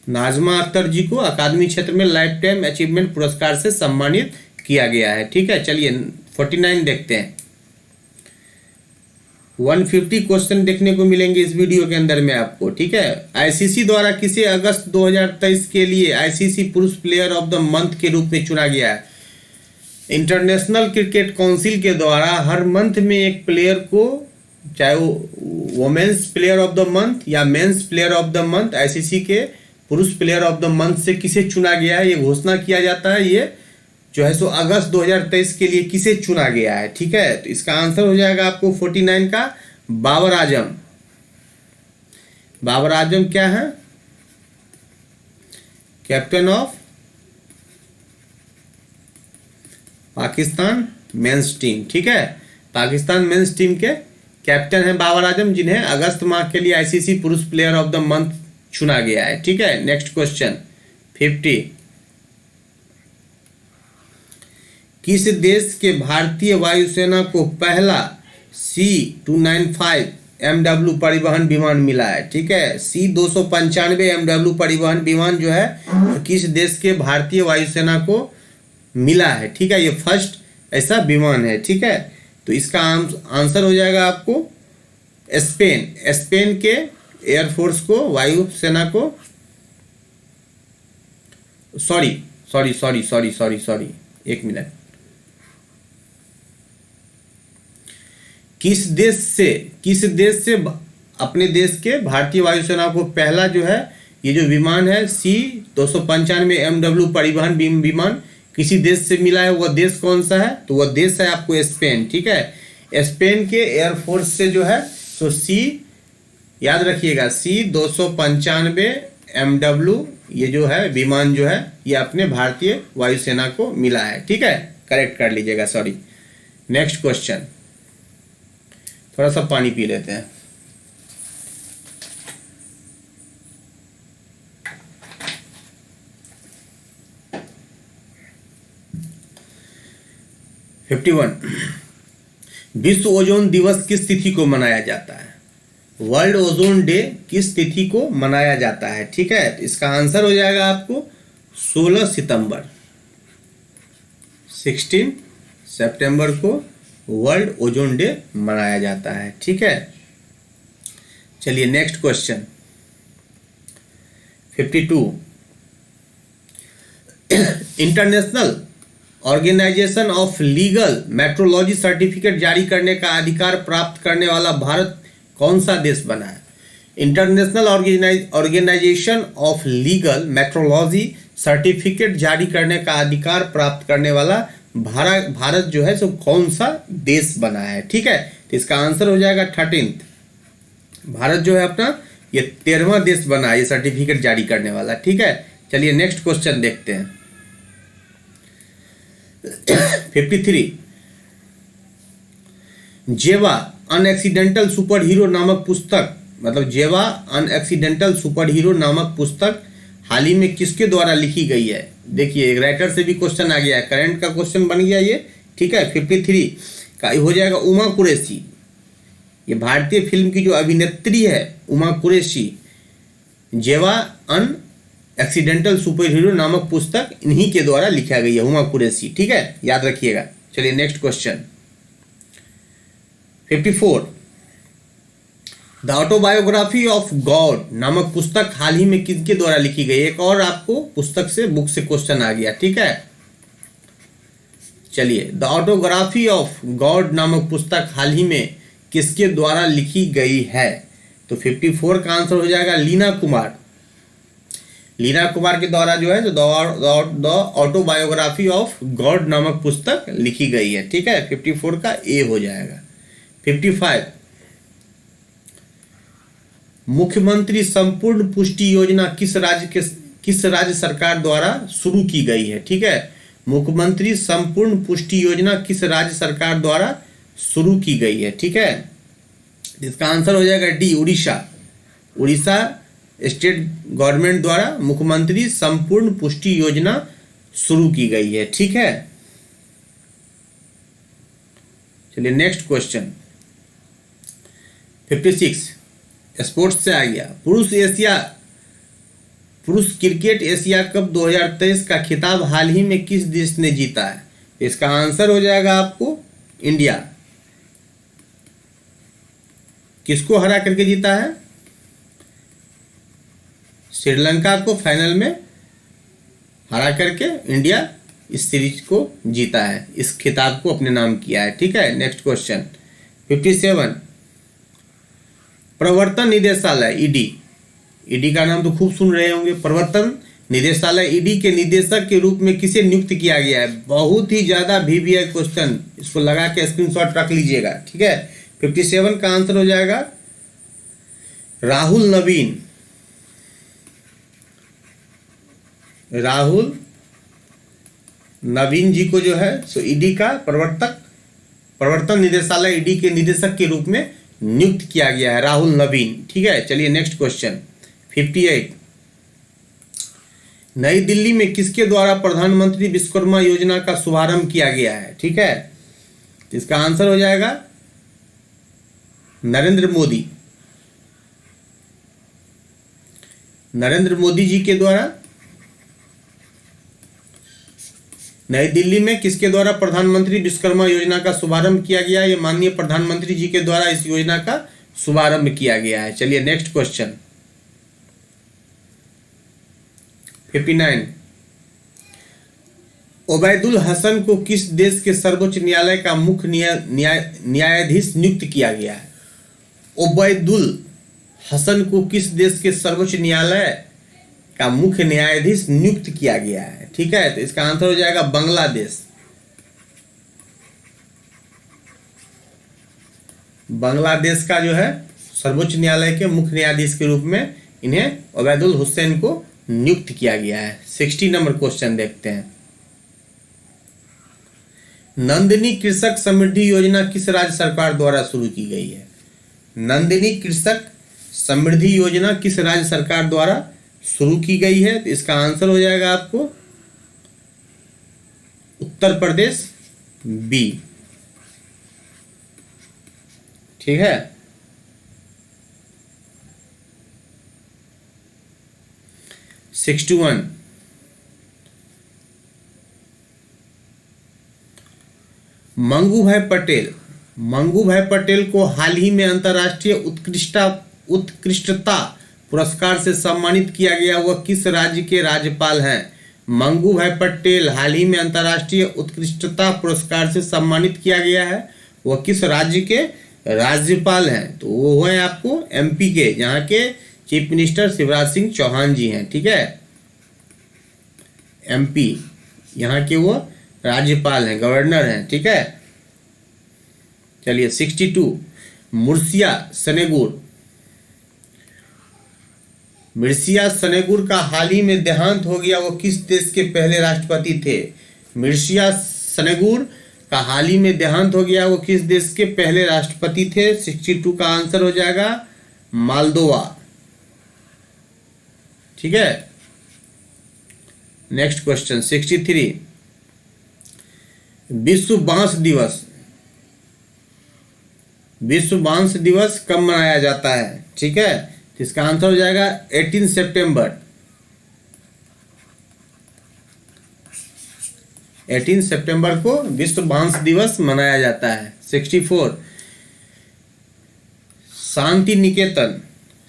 A: नाजमा अख्तर जी को अकादमी क्षेत्र में लाइफ टाइम अचीवमेंट पुरस्कार से सम्मानित किया गया है। ठीक है, चलिए 49 देखते हैं। 150 क्वेश्चन देखने को मिलेंगे इस वीडियो के अंदर में आपको। ठीक है, आईसीसी द्वारा किसे अगस्त 2023 के लिए आईसीसी पुरुष प्लेयर ऑफ द मंथ के रूप में चुना गया है? इंटरनेशनल क्रिकेट काउंसिल के द्वारा हर मंथ में एक प्लेयर को, चाहे वो women's player of the month या men's player of the month, ICC के पुरुष प्लेयर ऑफ द मंथ से किसे चुना गया है ये घोषणा किया जाता है। ये जो है सो अगस्त 2023 के लिए किसे चुना गया है। ठीक है, तो इसका आंसर हो जाएगा आपको 49 का बाबर आजम। बाबर आजम क्या है? Captain of Pakistan men's team. ठीक है, पाकिस्तान मेंस टीम के कैप्टन हैं बाबर आजम, जिन्हें अगस्त माह के लिए आईसीसी पुरुष प्लेयर ऑफ द मंथ चुना गया है। ठीक है, नेक्स्ट क्वेश्चन 50। किस देश के भारतीय वायुसेना को पहला C-295 MW परिवहन विमान मिला है? ठीक है, C-295 MW परिवहन विमान जो है किस देश के भारतीय वायुसेना को मिला है? ठीक है, ये फर्स्ट ऐसा विमान है। ठीक है, तो इसका आंसर हो जाएगा आपको स्पेन। स्पेन के एयरफोर्स को, वायुसेना को, सॉरी, एक मिनट। किस देश से अपने देश के भारतीय वायुसेना को पहला जो है ये जो विमान है C-295 MW परिवहन विमान किसी देश से मिला है? वह देश कौन सा है? तो वह देश है आपको स्पेन। ठीक है, स्पेन के एयरफोर्स से जो है तो याद रखिएगा C-295 MW ये जो है विमान जो है ये अपने भारतीय वायुसेना को मिला है। ठीक है, करेक्ट कर लीजिएगा, सॉरी। नेक्स्ट क्वेश्चन, थोड़ा सा पानी पी लेते हैं। विश्व ओजोन दिवस किस तिथि को मनाया जाता है? वर्ल्ड ओजोन डे किस तिथि को मनाया जाता है? ठीक है, तो इसका आंसर हो जाएगा आपको 16 सितंबर। 16 सितंबर को वर्ल्ड ओजोन डे मनाया जाता है। ठीक है, चलिए next question 52। International Organization of Legal Metrology certificate जारी करने का अधिकार प्राप्त करने वाला भारत कौन सा देश बना है? International Organization of Legal Metrology certificate जारी करने का अधिकार प्राप्त करने वाला भारत जो है सो कौन सा देश बना है? ठीक है, तो इसका आंसर हो जाएगा 13। भारत जो है अपना ये 13वां देश बना है ये सर्टिफिकेट जारी करने वाला। ठीक है, चलिए नेक्स्ट क्वेश्चन देखते हैं 53। जेवा अनएक्सीडेंटल सुपर हीरो नामक पुस्तक, मतलब जेवा अनएक्सीडेंटल सुपर हीरो नामक पुस्तक हाल ही में किसके द्वारा लिखी गई है? देखिए राइटर से भी क्वेश्चन आ गया है, करंट का क्वेश्चन बन गया ये। ठीक है, 53 का हो जाएगा उमा कुरैशी। ये भारतीय फिल्म की जो अभिनेत्री है उमा कुरैशी, जेवा अन एक्सीडेंटल सुपर हीरो नामक पुस्तक इन्हीं के द्वारा लिखा गई है, उमा कुरैशी। ठीक है, याद रखिएगा। चलिए next question 54। The autobiography of God नामक पुस्तक हाल ही में किसके द्वारा लिखी गई? एक और आपको पुस्तक से, बुक से क्वेश्चन आ गया। ठीक है, चलिए द ऑटोग्राफी ऑफ गॉड नामक पुस्तक हाल ही में किसके द्वारा लिखी गई है? तो 54 का आंसर हो जाएगा लीना कुमार। लीना कुमार के द्वारा जो है द ऑटोबायोग्राफी ऑफ गॉड नामक पुस्तक लिखी गई है। ठीक है, 54 का ए हो जाएगा। 55। मुख्यमंत्री संपूर्ण पुष्टि योजना किस राज्य सरकार द्वारा शुरू की गई है? ठीक है, मुख्यमंत्री संपूर्ण पुष्टि योजना किस राज्य सरकार द्वारा शुरू की गई है? ठीक है, इसका आंसर हो जाएगा D, Orissa. Orissa state government द्वारा मुख्यमंत्री संपूर्ण पुष्टि योजना शुरू की गई है। ठीक है, चलिए नेक्स्ट क्वेश्चन 56 स्पोर्ट्स से आ गया। पुरुष एशिया पुरुष क्रिकेट एशिया कप 2023 का खिताब हाल ही में किस देश ने जीता है? इसका आंसर हो जाएगा आपको इंडिया। किसको हरा करके जीता है? श्रीलंका को फाइनल में हरा करके इंडिया इस सीरीज को जीता है, इस खिताब को अपने नाम किया है। ठीक है, नेक्स्ट क्वेश्चन 57। प्रवर्तन निदेशालय ईडी, ईडी का नाम तो खूब सुन रहे होंगे। प्रवर्तन निदेशालय ईडी के निदेशक के रूप में किसे नियुक्त किया गया है? बहुत ही ज्यादा वीवीआई क्वेश्चन, इसको लगा के स्क्रीनशॉट रख लीजिएगा। ठीक है, 57 का आंसर हो जाएगा राहुल नवीन। राहुल नवीन जी को जो है सो ईडी का प्रवर्तन निदेशालय ईडी के निदेशक के रूप में नियुक्त किया गया है, राहुल नवीन। ठीक है, चलिए नेक्स्ट क्वेश्चन 58। नई दिल्ली में किसके द्वारा प्रधानमंत्री विश्वकर्मा योजना का शुभारंभ किया गया है? ठीक है, इसका आंसर हो जाएगा नरेंद्र मोदी। नरेंद्र मोदी जी के द्वारा नई दिल्ली में किसके द्वारा प्रधानमंत्री विश्वकर्मा योजना का शुभारंभ किया गया है? ये माननीय प्रधानमंत्री जी के द्वारा इस योजना का शुभारंभ किया गया है। चलिए नेक्स्ट क्वेश्चन 59। ओबैदुल हसन को किस देश के सर्वोच्च न्यायालय का मुख्य न्यायाधीश नियुक्त किया गया है? ओबैदुल हसन को किस देश के सर्वोच्च न्यायालय का मुख्य न्यायाधीश नियुक्त किया गया है? ठीक है, तो इसका आंसर हो जाएगा बांग्लादेश। बांग्लादेश का जो है सर्वोच्च न्यायालय के मुख्य न्यायाधीश के रूप में इन्हें ओबैदुल हुसैन को नियुक्त किया गया है। 60 नंबर क्वेश्चन देखते हैं। नंदिनी कृषक समृद्धि योजना किस राज्य सरकार द्वारा शुरू की गई है? नंदिनी कृषक समृद्धि योजना किस राज्य सरकार द्वारा शुरू की गई है? तो इसका आंसर हो जाएगा आपको उत्तर प्रदेश बी। ठीक है, (61) मंगू भाई पटेल को हाल ही में अंतर्राष्ट्रीय उत्कृष्टता पुरस्कार से सम्मानित किया गया, वह किस राज्य के राज्यपाल हैं? मंगू भाई पटेल हाल ही में अंतर्राष्ट्रीय उत्कृष्टता पुरस्कार से सम्मानित किया गया है, वह किस राज्य के राज्यपाल हैं? तो वो है आपको एमपी के, जहां के चीफ मिनिस्टर शिवराज सिंह चौहान जी हैं। ठीक है, एमपी यहाँ के वो राज्यपाल हैं, गवर्नर हैं। ठीक है, चलिए 62। मिर्सिया सनेगुर का हाल ही में देहांत हो गया, वो किस देश के पहले राष्ट्रपति थे? मिर्सिया सनेगुर का हाल ही में देहांत हो गया, वो किस देश के पहले राष्ट्रपति थे? 62 का आंसर हो जाएगा मालदोवा। ठीक है, नेक्स्ट क्वेश्चन 63। विश्व बांस दिवस कब मनाया जाता है? ठीक है, तो इसका आंसर हो जाएगा 18 सितंबर। 18 सितंबर को विश्व बांस दिवस मनाया जाता है। 64।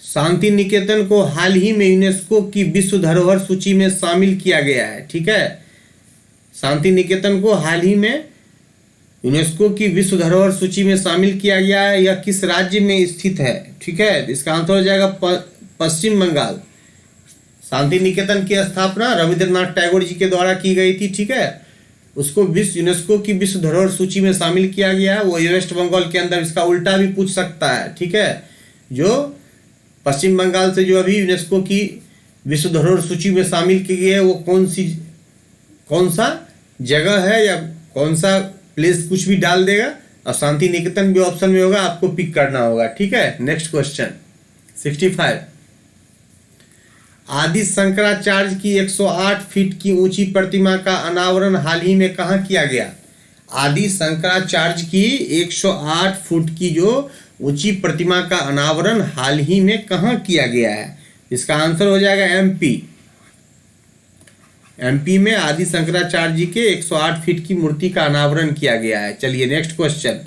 A: शांति निकेतन को हाल ही में यूनेस्को की विश्व धरोहर सूची में शामिल किया गया है। ठीक है, शांति निकेतन को हाल ही में यूनेस्को की विश्व धरोहर सूची में शामिल किया गया है, यह किस राज्य में स्थित है? ठीक है, इसका आंसर हो जाएगा पश्चिम बंगाल। शांति निकेतन की स्थापना रविंद्रनाथ टैगोर जी के द्वारा की गई थी। ठीक है, उसको यूनेस्को की विश्व धरोहर सूची में शामिल किया गया है, वो वेस्ट बंगाल के अंदर। इसका उल्टा भी पूछ सकता है। ठीक है, जो पश्चिम बंगाल से जो अभी यूनेस्को की विश्व धरोहर सूची में शामिल की गई है, वो कौन सा जगह है या कौन सा प्लेस, कुछ भी डाल देगा और शांति निकेतन भी ऑप्शन में होगा, आपको पिक करना होगा। ठीक है, नेक्स्ट क्वेश्चन 65। आदि शंकराचार्य की 108 फीट की ऊंची प्रतिमा का अनावरण हाल ही में कहाँ किया गया? आदि शंकराचार्य की 108 फुट की जो ऊंची प्रतिमा का अनावरण हाल ही में कहाँ किया गया है? इसका आंसर हो जाएगा एमपी। एमपी में आदि शंकराचार्य जी के 108 फीट की मूर्ति का अनावरण किया गया है। चलिए नेक्स्ट क्वेश्चन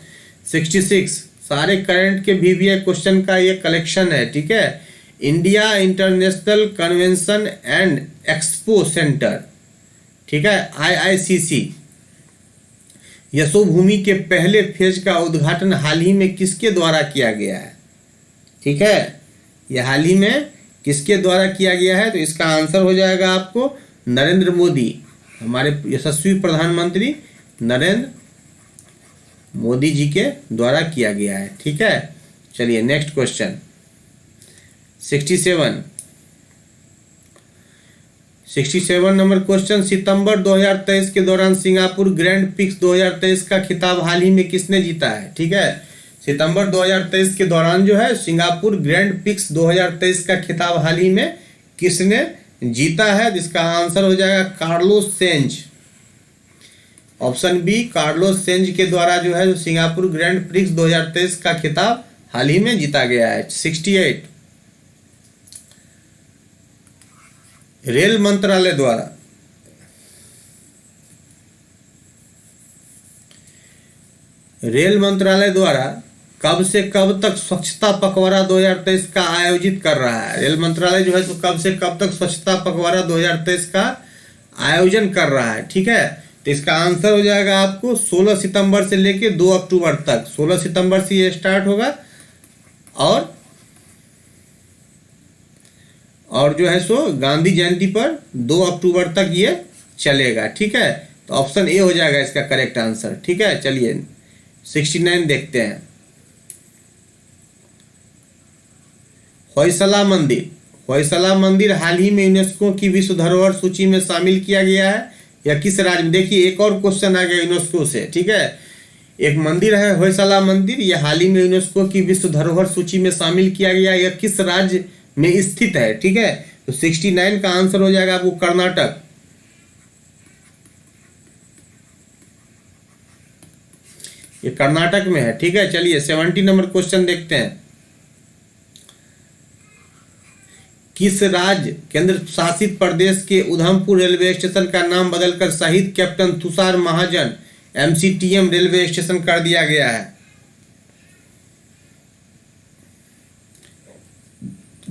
A: 66, सारे करंट के वीवीआई क्वेश्चन का ये कलेक्शन है, ठीक है। India international convention and expo centre, ठीक है, IICC, यशोभूमि के पहले फेज का उद्घाटन हाल ही में किसके द्वारा किया गया है? ठीक है, यह हाल ही में किसके द्वारा किया गया है? तो इसका आंसर हो जाएगा आपको नरेंद्र मोदी, हमारे यशस्वी प्रधानमंत्री नरेंद्र मोदी जी के द्वारा किया गया है, ठीक है। चलिए नेक्स्ट क्वेश्चन 67 नंबर क्वेश्चन, सितंबर 2023 के दौरान सिंगापुर ग्रैंड पिक्स 2023 का खिताब हाल ही में किसने जीता है? ठीक है, सितंबर 2023 के दौरान जो है सिंगापुर ग्रैंड पिक्स 2023 का खिताब हाल ही में किसने जीता है? जिसका आंसर हो जाएगा Carlos Sainz, option B, Carlos Sainz के द्वारा जो है जो सिंगापुर ग्रैंड प्रिक्स 2023 का खिताब हाल ही में जीता गया है। 68, रेल मंत्रालय द्वारा कब से कब तक स्वच्छता पखवाड़ा 2023 का आयोजित कर रहा है? रेल मंत्रालय जो है तो कब से कब तक स्वच्छता पखवाड़ा 2023 का आयोजन कर रहा है, ठीक है। तो इसका आंसर हो जाएगा आपको 16 सितंबर से लेके 2 अक्टूबर तक। 16 सितंबर से ये स्टार्ट होगा और जो है सो गांधी जयंती पर 2 अक्टूबर तक ये चलेगा, ठीक है। तो ऑप्शन ए हो जाएगा इसका करेक्ट आंसर, ठीक है। चलिए 69 देखते हैं, होयसला मंदिर हाल ही में यूनेस्को की विश्व धरोहर सूची में शामिल किया गया है या किस राज्य में? देखिए एक और क्वेश्चन आ गया यूनेस्को से, ठीक है। एक मंदिर है होयसला मंदिर, यह हाल ही में यूनेस्को की विश्व धरोहर सूची में शामिल किया गया है या किस राज्य में स्थित है, ठीक है। तो 69 का आंसर हो जाएगा आपको कर्नाटक, ये कर्नाटक में है, ठीक है। चलिए 70 नंबर क्वेश्चन देखते हैं, किस राज्य केंद्र शासित प्रदेश के उधमपुर रेलवे स्टेशन का नाम बदलकर शहीद कैप्टन तुषार महाजन MCTM रेलवे स्टेशन कर दिया गया है?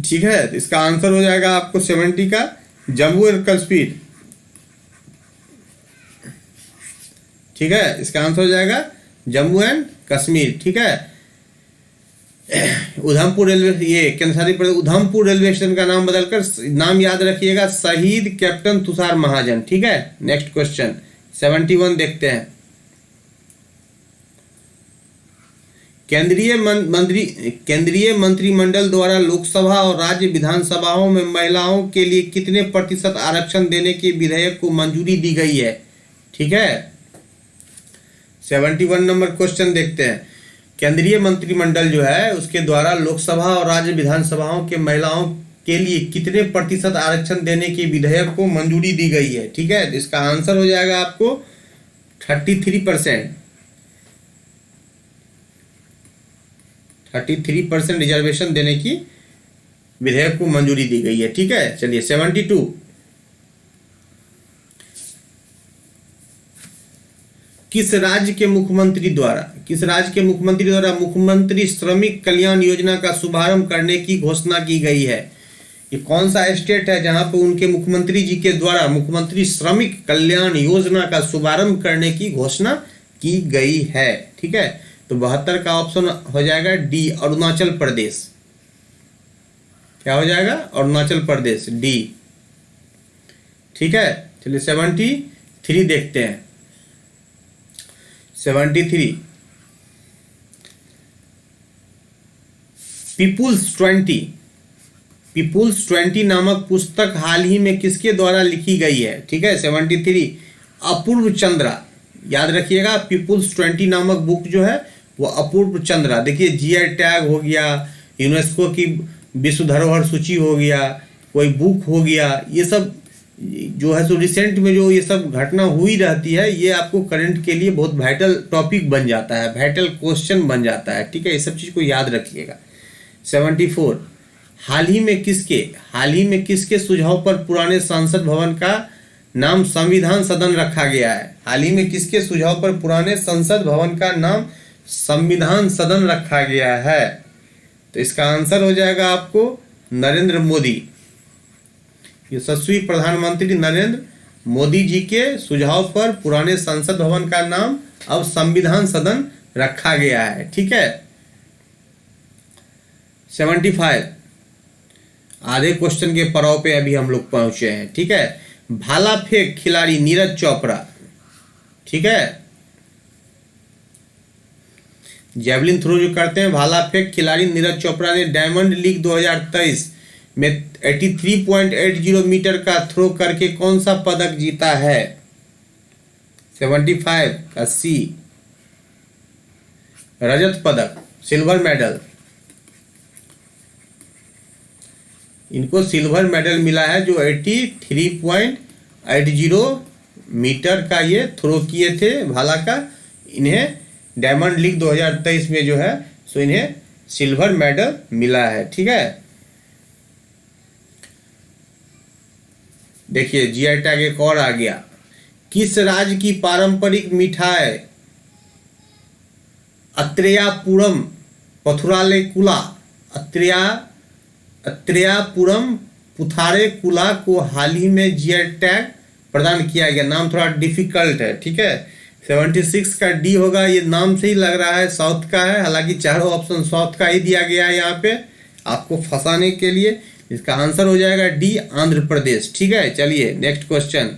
A: ठीक है, इसका आंसर हो जाएगा आपको 70 का जम्मू एंड कश्मीर, ठीक है। इसका आंसर हो जाएगा जम्मू एंड कश्मीर, ठीक है। उधमपुर रेलवे, ये केंद्र शासित प्रदेश उधमपुर रेलवे स्टेशन का नाम बदलकर नाम याद रखिएगा शहीद कैप्टन तुषार महाजन, ठीक है। नेक्स्ट क्वेश्चन 71 देखते हैं, केंद्रीय मंत्रिमंडल द्वारा लोकसभा और राज्य विधानसभाओं में महिलाओं के लिए कितने प्रतिशत आरक्षण देने के विधेयक को मंजूरी दी गई है? ठीक है, 71 नंबर क्वेश्चन देखते हैं, केंद्रीय मंत्रिमंडल जो है उसके द्वारा लोकसभा और राज्य विधानसभाओं के महिलाओं के लिए कितने प्रतिशत आरक्षण देने के विधेयक को मंजूरी दी गई है? ठीक है, इसका आंसर हो जाएगा आपको 33%। 33% रिजर्वेशन देने की विधेयक को मंजूरी दी गई है, ठीक है। चलिए 72, किस राज्य के मुख्यमंत्री द्वारा मुख्यमंत्री श्रमिक कल्याण योजना का शुभारंभ करने की घोषणा की गई है? ये कौन सा स्टेट है जहां पर उनके मुख्यमंत्री जी के द्वारा मुख्यमंत्री श्रमिक कल्याण योजना का शुभारंभ करने की घोषणा की गई है? ठीक है, तो 72 का ऑप्शन हो जाएगा डी, अरुणाचल प्रदेश। क्या हो जाएगा? अरुणाचल प्रदेश, डी। ठीक है, चलिए 73 देखते हैं। 73, पीपुल्स 20 नामक पुस्तक हाल ही में किसके द्वारा लिखी गई है? ठीक है, 73 अपूर्व चंद्रा, याद रखिएगा। पीपुल्स 20 नामक बुक जो है वो अपूर्व चंद्रा। देखिए जीआई टैग हो गया, यूनेस्को की विश्व धरोहर सूची हो गया, कोई बुक हो गया, ये सब जो है सो रिसेंट में जो ये सब घटना हुई रहती है, ये आपको करंट के लिए बहुत वाइटल टॉपिक बन जाता है, वाइटल क्वेश्चन बन जाता है। ठीक है, ये सब चीज़ को याद रखिएगा। 74, हाल ही में किसके सुझाव पर पुराने संसद भवन का नाम संविधान सदन रखा गया है? हाल ही में किसके सुझाव पर पुराने संसद भवन का नाम संविधान सदन रखा गया है? तो इसका आंसर हो जाएगा आपको नरेंद्र मोदी। यशस्वी प्रधानमंत्री नरेंद्र मोदी जी के सुझाव पर पुराने संसद भवन का नाम अब संविधान सदन रखा गया है। ठीक है। 75 आधे क्वेश्चन के पड़ाव पे अभी हम लोग पहुंचे हैं। ठीक है। भाला फेंक खिलाड़ी नीरज चोपड़ा, ठीक है, जेवलिन थ्रो जो करते हैं भाला फेंक खिलाड़ी नीरज चोपड़ा ने डायमंड लीग 2023 में 83.80 मीटर का थ्रो करके कौन सा पदक जीता है? 75 का सी, रजत पदक, सिल्वर मेडल। इनको सिल्वर मेडल मिला है जो 83.80 मीटर का ये थ्रो किए थे भाला का। इन्हें डायमंड लीग 2023 में जो है सो इन्हें सिल्वर मेडल मिला है। ठीक है। देखिए जीआई टैग एक और आ गया। किस राज्य की पारंपरिक मिठाई अत्रेयापुरम पथुरालेकुला अत्रेयापुरम पुथारेकुला को हाल ही में जीआई टैग प्रदान किया गया? नाम थोड़ा डिफिकल्ट है। ठीक है। 76 का डी होगा। ये नाम से ही लग रहा है साउथ का है, हालांकि चारों ऑप्शन साउथ का ही दिया गया है यहाँ पे आपको फंसाने के लिए। इसका आंसर हो जाएगा डी, आंध्र प्रदेश। ठीक है। चलिए नेक्स्ट क्वेश्चन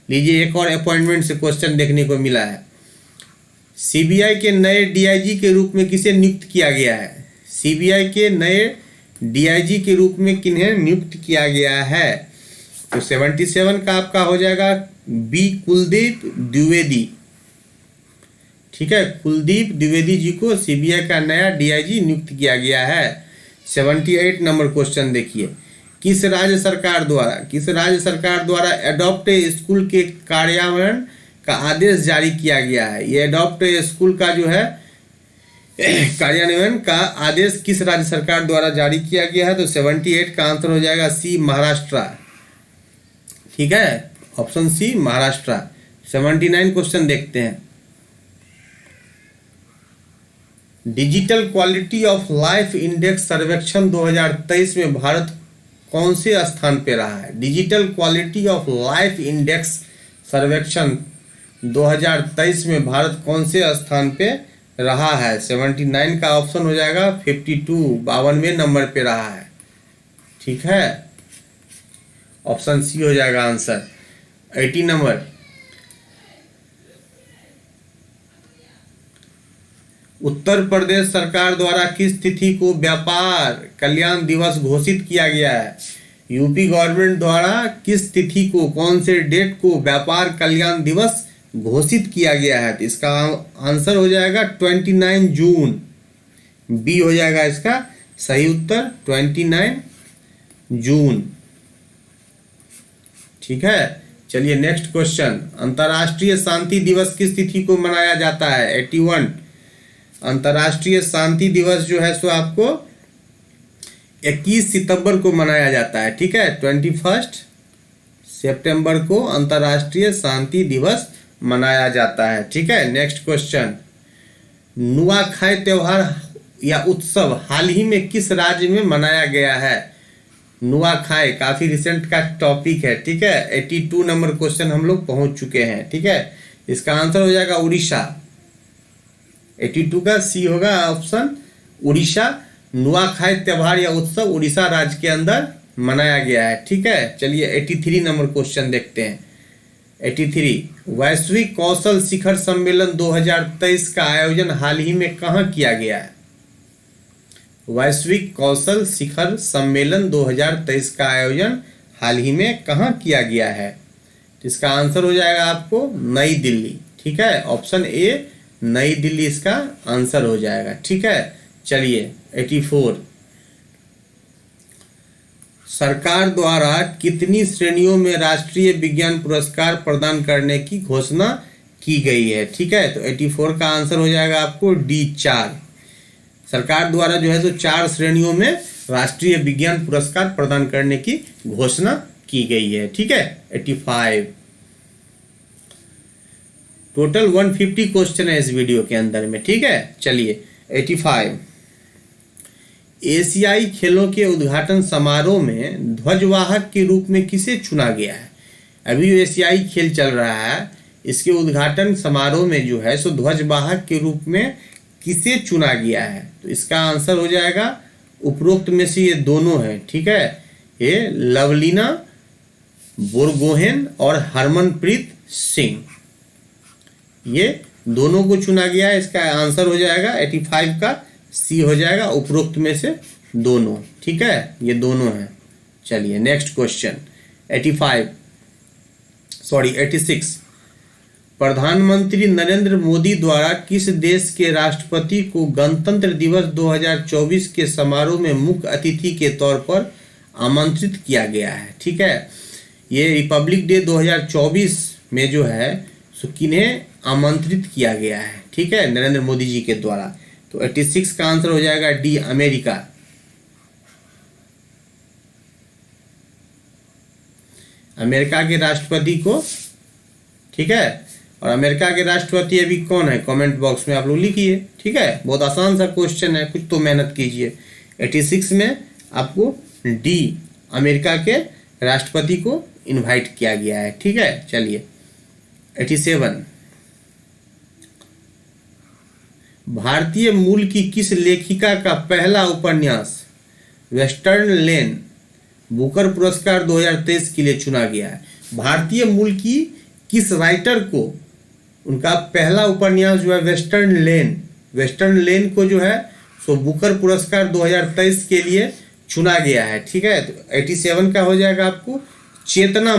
A: लीजिए। एक और अपॉइंटमेंट से क्वेश्चन देखने को मिला है। सीबीआई के नए डीआईजी के रूप में किसे नियुक्त किया गया है? सीबीआई के नए डीआईजी के रूप में किन्हें नियुक्त किया गया है? तो 77 का आपका हो जाएगा बी, कुलदीप द्विवेदी। ठीक है। कुलदीप द्विवेदी जी को सीबीआई का नया डीआईजी नियुक्त किया गया है। 78 नंबर क्वेश्चन देखिए। किस राज्य सरकार द्वारा एडॉप्ट स्कूल के कार्यान्वयन का आदेश जारी किया गया है? ये एडॉप्ट स्कूल का जो है कार्यान्वयन का आदेश किस राज्य सरकार द्वारा जारी किया गया है? तो 78 का आंसर हो जाएगा सी, महाराष्ट्र। ठीक है। Option C, Maharashtra. 79 क्वेश्चन देखते हैं। Digital quality of life index सर्वेक्षण 2023 में भारत कौन से स्थान पे रहा है? Digital quality of life index सर्वेक्षण 2023 में भारत कौन से स्थान पे रहा है? 79 का ऑप्शन हो जाएगा 52, 52वें नंबर पे रहा है। ठीक है। ऑप्शन सी हो जाएगा आंसर। 80 नंबर। उत्तर प्रदेश सरकार द्वारा किस तिथि को व्यापार कल्याण दिवस घोषित किया गया है? यूपी गवर्नमेंट द्वारा किस तिथि को, कौन से डेट को व्यापार कल्याण दिवस घोषित किया गया है? तो इसका आंसर हो जाएगा 29 जून। बी हो जाएगा इसका सही उत्तर, 29 जून। ठीक है। चलिए नेक्स्ट क्वेश्चन। अंतर्राष्ट्रीय शांति दिवस किस तिथि को मनाया जाता है? 81। अंतर्राष्ट्रीय शांति दिवस जो है सो आपको 21 सितंबर को मनाया जाता है। ठीक है। 21 सितंबर को अंतर्राष्ट्रीय शांति दिवस मनाया जाता है। ठीक है। Next question. नुआखाई त्योहार या उत्सव हाल ही में किस राज्य में मनाया गया है? नुआखाई काफी रिसेंट का टॉपिक है। ठीक है। 82 नंबर क्वेश्चन हम लोग पहुंच चुके हैं। ठीक है। इसका आंसर हो जाएगा उड़ीसा। 82 का सी होगा ऑप्शन, उड़ीसा। नुआखाई त्योहार या उत्सव उड़ीसा राज्य के अंदर मनाया गया है। ठीक है। चलिए 83 नंबर क्वेश्चन देखते हैं। 83 वैश्विक कौशल शिखर सम्मेलन 2023 का आयोजन हाल ही में कहाँ किया गया है? वैश्विक कौशल शिखर सम्मेलन 2023 का आयोजन हाल ही में कहाँ किया गया है? इसका आंसर हो जाएगा आपको नई दिल्ली। ठीक है। ऑप्शन ए, नई दिल्ली इसका आंसर हो जाएगा। ठीक है। चलिए 84 सरकार द्वारा कितनी श्रेणियों में राष्ट्रीय विज्ञान पुरस्कार प्रदान करने की घोषणा की गई है? ठीक है। तो 84 का आंसर हो जाएगा आपको डी, 4। सरकार द्वारा जो है तो 4 श्रेणियों में राष्ट्रीय विज्ञान पुरस्कार प्रदान करने की घोषणा की गई है। ठीक है। 85 टोटल 150 क्वेश्चन है इस वीडियो के अंदर में, ठीक है। चलिए 85, एशियाई खेलों के उद्घाटन समारोह में ध्वजवाहक के रूप में किसे चुना गया है। अभी एशियाई खेल चल रहा है, इसके उद्घाटन समारोह में जो है सो ध्वजवाहक के रूप में किसे चुना गया है। तो इसका आंसर हो जाएगा उपरोक्त में से ये दोनों हैं, ठीक है। ये लवलीना बोरगोहेन और हरमनप्रीत सिंह, ये दोनों को चुना गया है। इसका आंसर हो जाएगा 85 का सी हो जाएगा, उपरोक्त में से दोनों, ठीक है। ये दोनों हैं। चलिए नेक्स्ट क्वेश्चन 86, प्रधानमंत्री नरेंद्र मोदी द्वारा किस देश के राष्ट्रपति को गणतंत्र दिवस 2024 के समारोह में मुख्य अतिथि के तौर पर आमंत्रित किया गया है, ठीक है। ये रिपब्लिक डे 2024 में जो है सो किन्हें आमंत्रित किया गया है, ठीक है, नरेंद्र मोदी जी के द्वारा। तो 86 का आंसर हो जाएगा डी, अमेरिका। अमेरिका के राष्ट्रपति को, ठीक है। और अमेरिका के राष्ट्रपति अभी कौन है, कमेंट बॉक्स में आप लोग लिखिए, ठीक है। बहुत आसान सा क्वेश्चन है, कुछ तो मेहनत कीजिए। 86 में आपको डी, अमेरिका के राष्ट्रपति को इनवाइट किया गया है, ठीक है। चलिए 87, भारतीय मूल की किस लेखिका का पहला उपन्यास वेस्टर्न लेन बुकर पुरस्कार 2023 के लिए चुना गया है। भारतीय मूल की किस राइटर को उनका पहला उपन्यास जो है वेस्टर्न लेन को जो है सो बुकर पुरस्कार 2023 के लिए चुना गया है, ठीक है। तो 87 का हो जाएगा आपको चेतना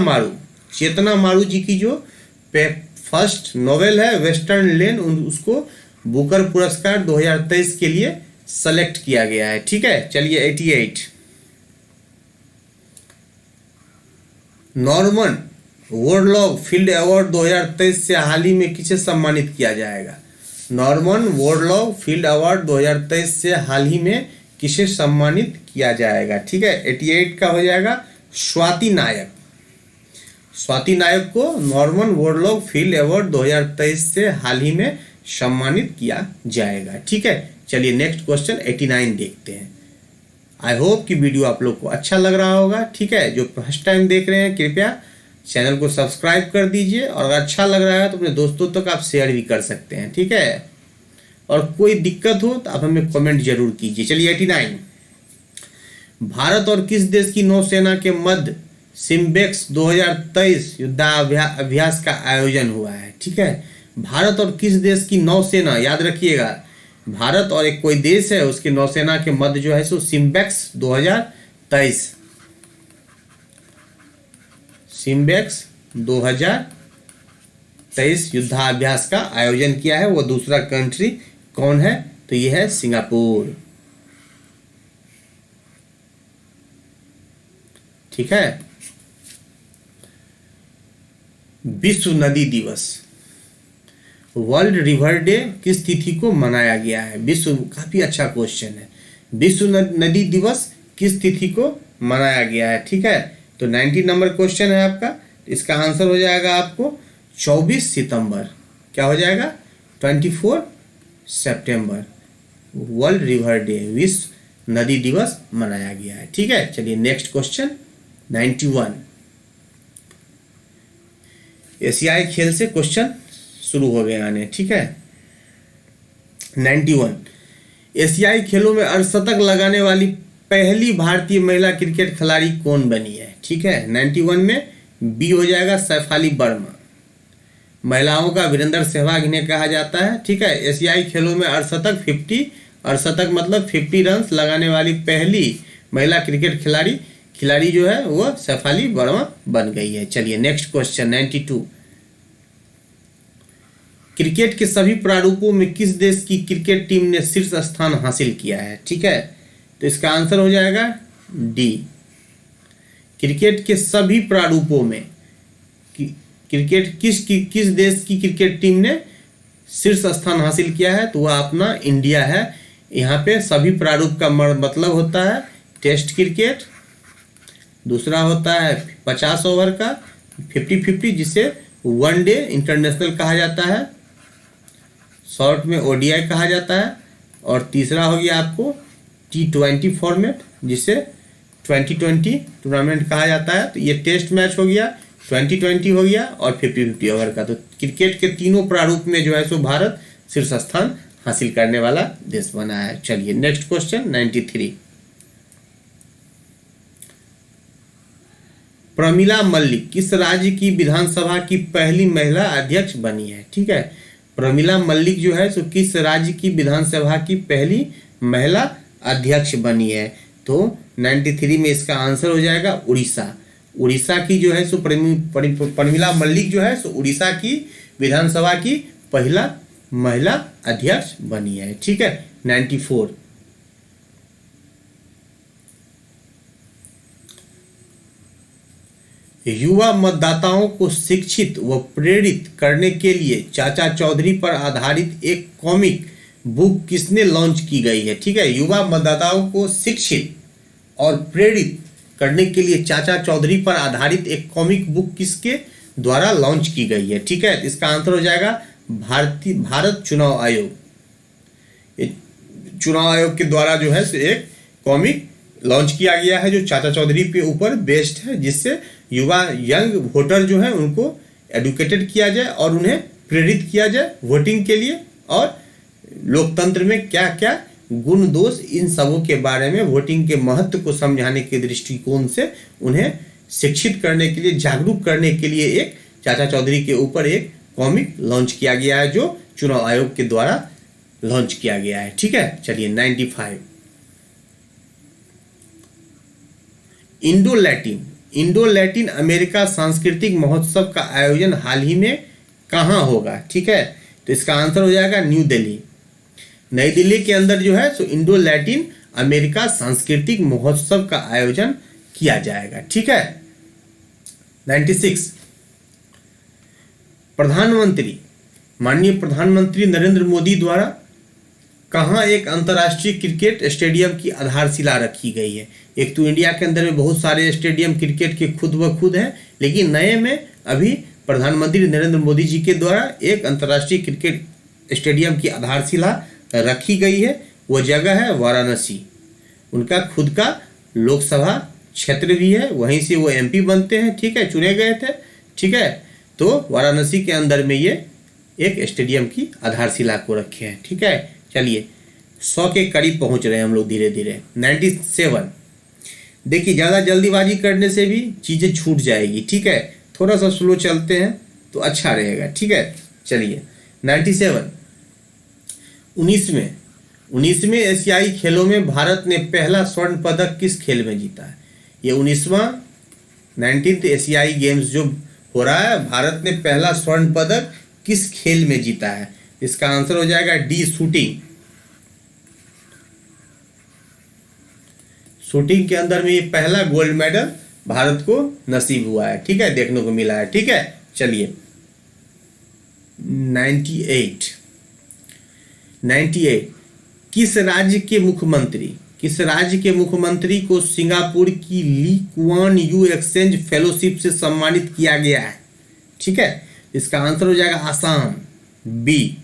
A: मारू जी की जो फर्स्ट नॉवेल है वेस्टर्न लेन, उसको बुकर पुरस्कार 2023 के लिए सेलेक्ट किया गया है, ठीक है। चलिए 88, नॉर्मन वोरलॉग फील्ड अवार्ड 2023 से हाल ही में किसे सम्मानित किया जाएगा। नॉर्मन वोरलॉग फील्ड अवार्ड 2023 से हाल ही में किसे सम्मानित किया जाएगा, ठीक है। 88 का हो जाएगा स्वाति नायक को नॉर्मन वोरलॉग फील्ड अवार्ड 2023 से हाल ही में सम्मानित किया जाएगा, ठीक है। चलिए नेक्स्ट क्वेश्चन 89 देखते हैं। आई होप कि वीडियो आप लोग को अच्छा लग रहा होगा, ठीक है। जो फर्स्ट टाइम देख रहे हैं कृपया चैनल को सब्सक्राइब कर दीजिए, और अगर अच्छा लग रहा है तो अपने दोस्तों तक आप शेयर भी कर सकते हैं, ठीक है। और कोई दिक्कत हो तो आप हमें कमेंट जरूर कीजिए। चलिए 89, भारत और किस देश की नौसेना के मध्य सिम्बेक्स 2023 युद्धाभ्यास का आयोजन हुआ है, ठीक है। भारत और किस देश की नौसेना, याद रखिएगा, भारत और एक कोई देश है उसकी नौसेना के मध्य जो है सो सिम्बेक्स 2023 युद्धाभ्यास का आयोजन किया है। वो दूसरा कंट्री कौन है, तो ये है सिंगापुर, ठीक है। विश्व नदी दिवस, वर्ल्ड रिवर डे किस तिथि को मनाया गया है। काफी अच्छा क्वेश्चन है। विश्व नदी दिवस किस तिथि को मनाया गया है, ठीक है। तो 90 नंबर क्वेश्चन है आपका। इसका आंसर हो जाएगा आपको 24 सितंबर। क्या हो जाएगा 24 सितंबर वर्ल्ड रिवर डे, विश्व नदी दिवस मनाया गया है, ठीक है। चलिए नेक्स्ट क्वेश्चन 91, एशियाई खेल से क्वेश्चन शुरू हो गए आने, ठीक है। 91, एशियाई खेलों में अर्धशतक लगाने वाली पहली भारतीय महिला क्रिकेट खिलाड़ी कौन बनी है, ठीक है। 91 में बी हो जाएगा सैफाली वर्मा। महिलाओं का वीरेंद्र सहवाग इन्हें कहा जाता है, ठीक है। एशियाई खेलों में अर्धशतक मतलब 50 रन लगाने वाली पहली महिला क्रिकेट खिलाड़ी जो है वो सैफाली वर्मा बन गई है। चलिए नेक्स्ट क्वेश्चन 92, क्रिकेट के सभी प्रारूपों में किस देश की क्रिकेट टीम ने शीर्ष स्थान हासिल किया है, ठीक है। तो इसका आंसर हो जाएगा डी, क्रिकेट के सभी प्रारूपों में क्रिकेट किस देश की क्रिकेट टीम ने शीर्ष स्थान हासिल किया है, तो वह अपना इंडिया है। यहाँ पे सभी प्रारूप का मतलब होता है टेस्ट क्रिकेट, दूसरा होता है 50 ओवर का 50-50 जिसे वनडे इंटरनेशनल कहा जाता है, शॉर्ट में ओडीआई कहा जाता है, और तीसरा हो गया आपको T20 फॉर्मेट जिसे 2020 टूर्नामेंट कहा जाता है। तो ये टेस्ट मैच हो गया, 2020 हो गया और 50-50 ओवर का। तो क्रिकेट के तीनों प्रारूप में जो है सो भारत शीर्ष स्थान हासिल करने वाला देश बना है। चलिए नेक्स्ट क्वेश्चन 93। प्रमिला मल्लिक किस राज्य की विधानसभा की पहली महिला अध्यक्ष बनी है? ठीक है, प्रमिला मल्लिक जो है सो किस राज्य की विधानसभा की पहली महिला अध्यक्ष बनी है? तो 93 में इसका आंसर हो जाएगा उड़ीसा। उड़ीसा की जो है सो प्रमिला मल्लिक जो है सो उड़ीसा की विधानसभा की पहला महिला अध्यक्ष बनी है। ठीक है, 94। युवा मतदाताओं को शिक्षित व प्रेरित करने के लिए चाचा चौधरी पर आधारित एक कॉमिक बुक किसने लॉन्च की गई है? ठीक है, युवा मतदाताओं को शिक्षित और प्रेरित करने के लिए चाचा चौधरी पर आधारित एक कॉमिक बुक किसके द्वारा लॉन्च की गई है? ठीक है, इसका आंसर हो जाएगा भारत चुनाव आयोग। चुनाव आयोग के द्वारा जो है एक कॉमिक लॉन्च किया गया है जो चाचा चौधरी के ऊपर बेस्ड है, जिससे युवा यंग वोटर जो है उनको एडुकेटेड किया जाए और उन्हें प्रेरित किया जाए वोटिंग के लिए, और लोकतंत्र में क्या क्या गुण दोष इन सबों के बारे में वोटिंग के महत्व को समझाने के दृष्टिकोण से उन्हें शिक्षित करने के लिए, जागरूक करने के लिए एक चाचा चौधरी के ऊपर एक कॉमिक लॉन्च किया गया है जो चुनाव आयोग के द्वारा लॉन्च किया गया है। ठीक है, चलिए 95। इंडो लैटिन अमेरिका सांस्कृतिक महोत्सव का आयोजन हाल ही में कहाँ होगा? ठीक है, तो इसका आंसर हो जाएगा न्यू दिल्ली। नई दिल्ली के अंदर जो है सो इंडो लैटिन अमेरिका सांस्कृतिक महोत्सव का आयोजन किया जाएगा। ठीक है, 96। माननीय प्रधानमंत्री नरेंद्र मोदी द्वारा कहाँ एक अंतर्राष्ट्रीय क्रिकेट स्टेडियम की आधारशिला रखी गई है? एक तो इंडिया के अंदर में बहुत सारे स्टेडियम क्रिकेट के खुद ब खुद हैं, लेकिन नए में अभी प्रधानमंत्री नरेंद्र मोदी जी के द्वारा एक अंतर्राष्ट्रीय क्रिकेट स्टेडियम की आधारशिला रखी गई है। वो जगह है वाराणसी। उनका खुद का लोकसभा क्षेत्र भी है, वहीं से वो MP बनते हैं। ठीक है, चुने गए थे। ठीक है, तो वाराणसी के अंदर में ये एक स्टेडियम की आधारशिला को रखे हैं। ठीक है, चलिए 100 के करीब पहुंच रहे हैं हम लोग धीरे धीरे। 97। देखिए, ज़्यादा जल्दीबाजी करने से भी चीज़ें छूट जाएगी। ठीक है, थोड़ा सा स्लो चलते हैं तो अच्छा रहेगा। ठीक है, चलिए 97। 19वें एशियाई खेलों में भारत ने पहला स्वर्ण पदक किस खेल में जीता है? ये 19th एशियाई गेम्स जो हो रहा है, भारत ने पहला स्वर्ण पदक किस खेल में जीता है? इसका आंसर हो जाएगा डी, शूटिंग। शूटिंग के अंदर में ये पहला गोल्ड मेडल भारत को नसीब हुआ है। ठीक है, देखने को मिला है। ठीक है, चलिए 98। किस राज्य के मुख्यमंत्री को सिंगापुर की Lee Kuan Yew exchange fellowship से सम्मानित किया गया है? ठीक है, इसका आंसर हो जाएगा आसाम, बी।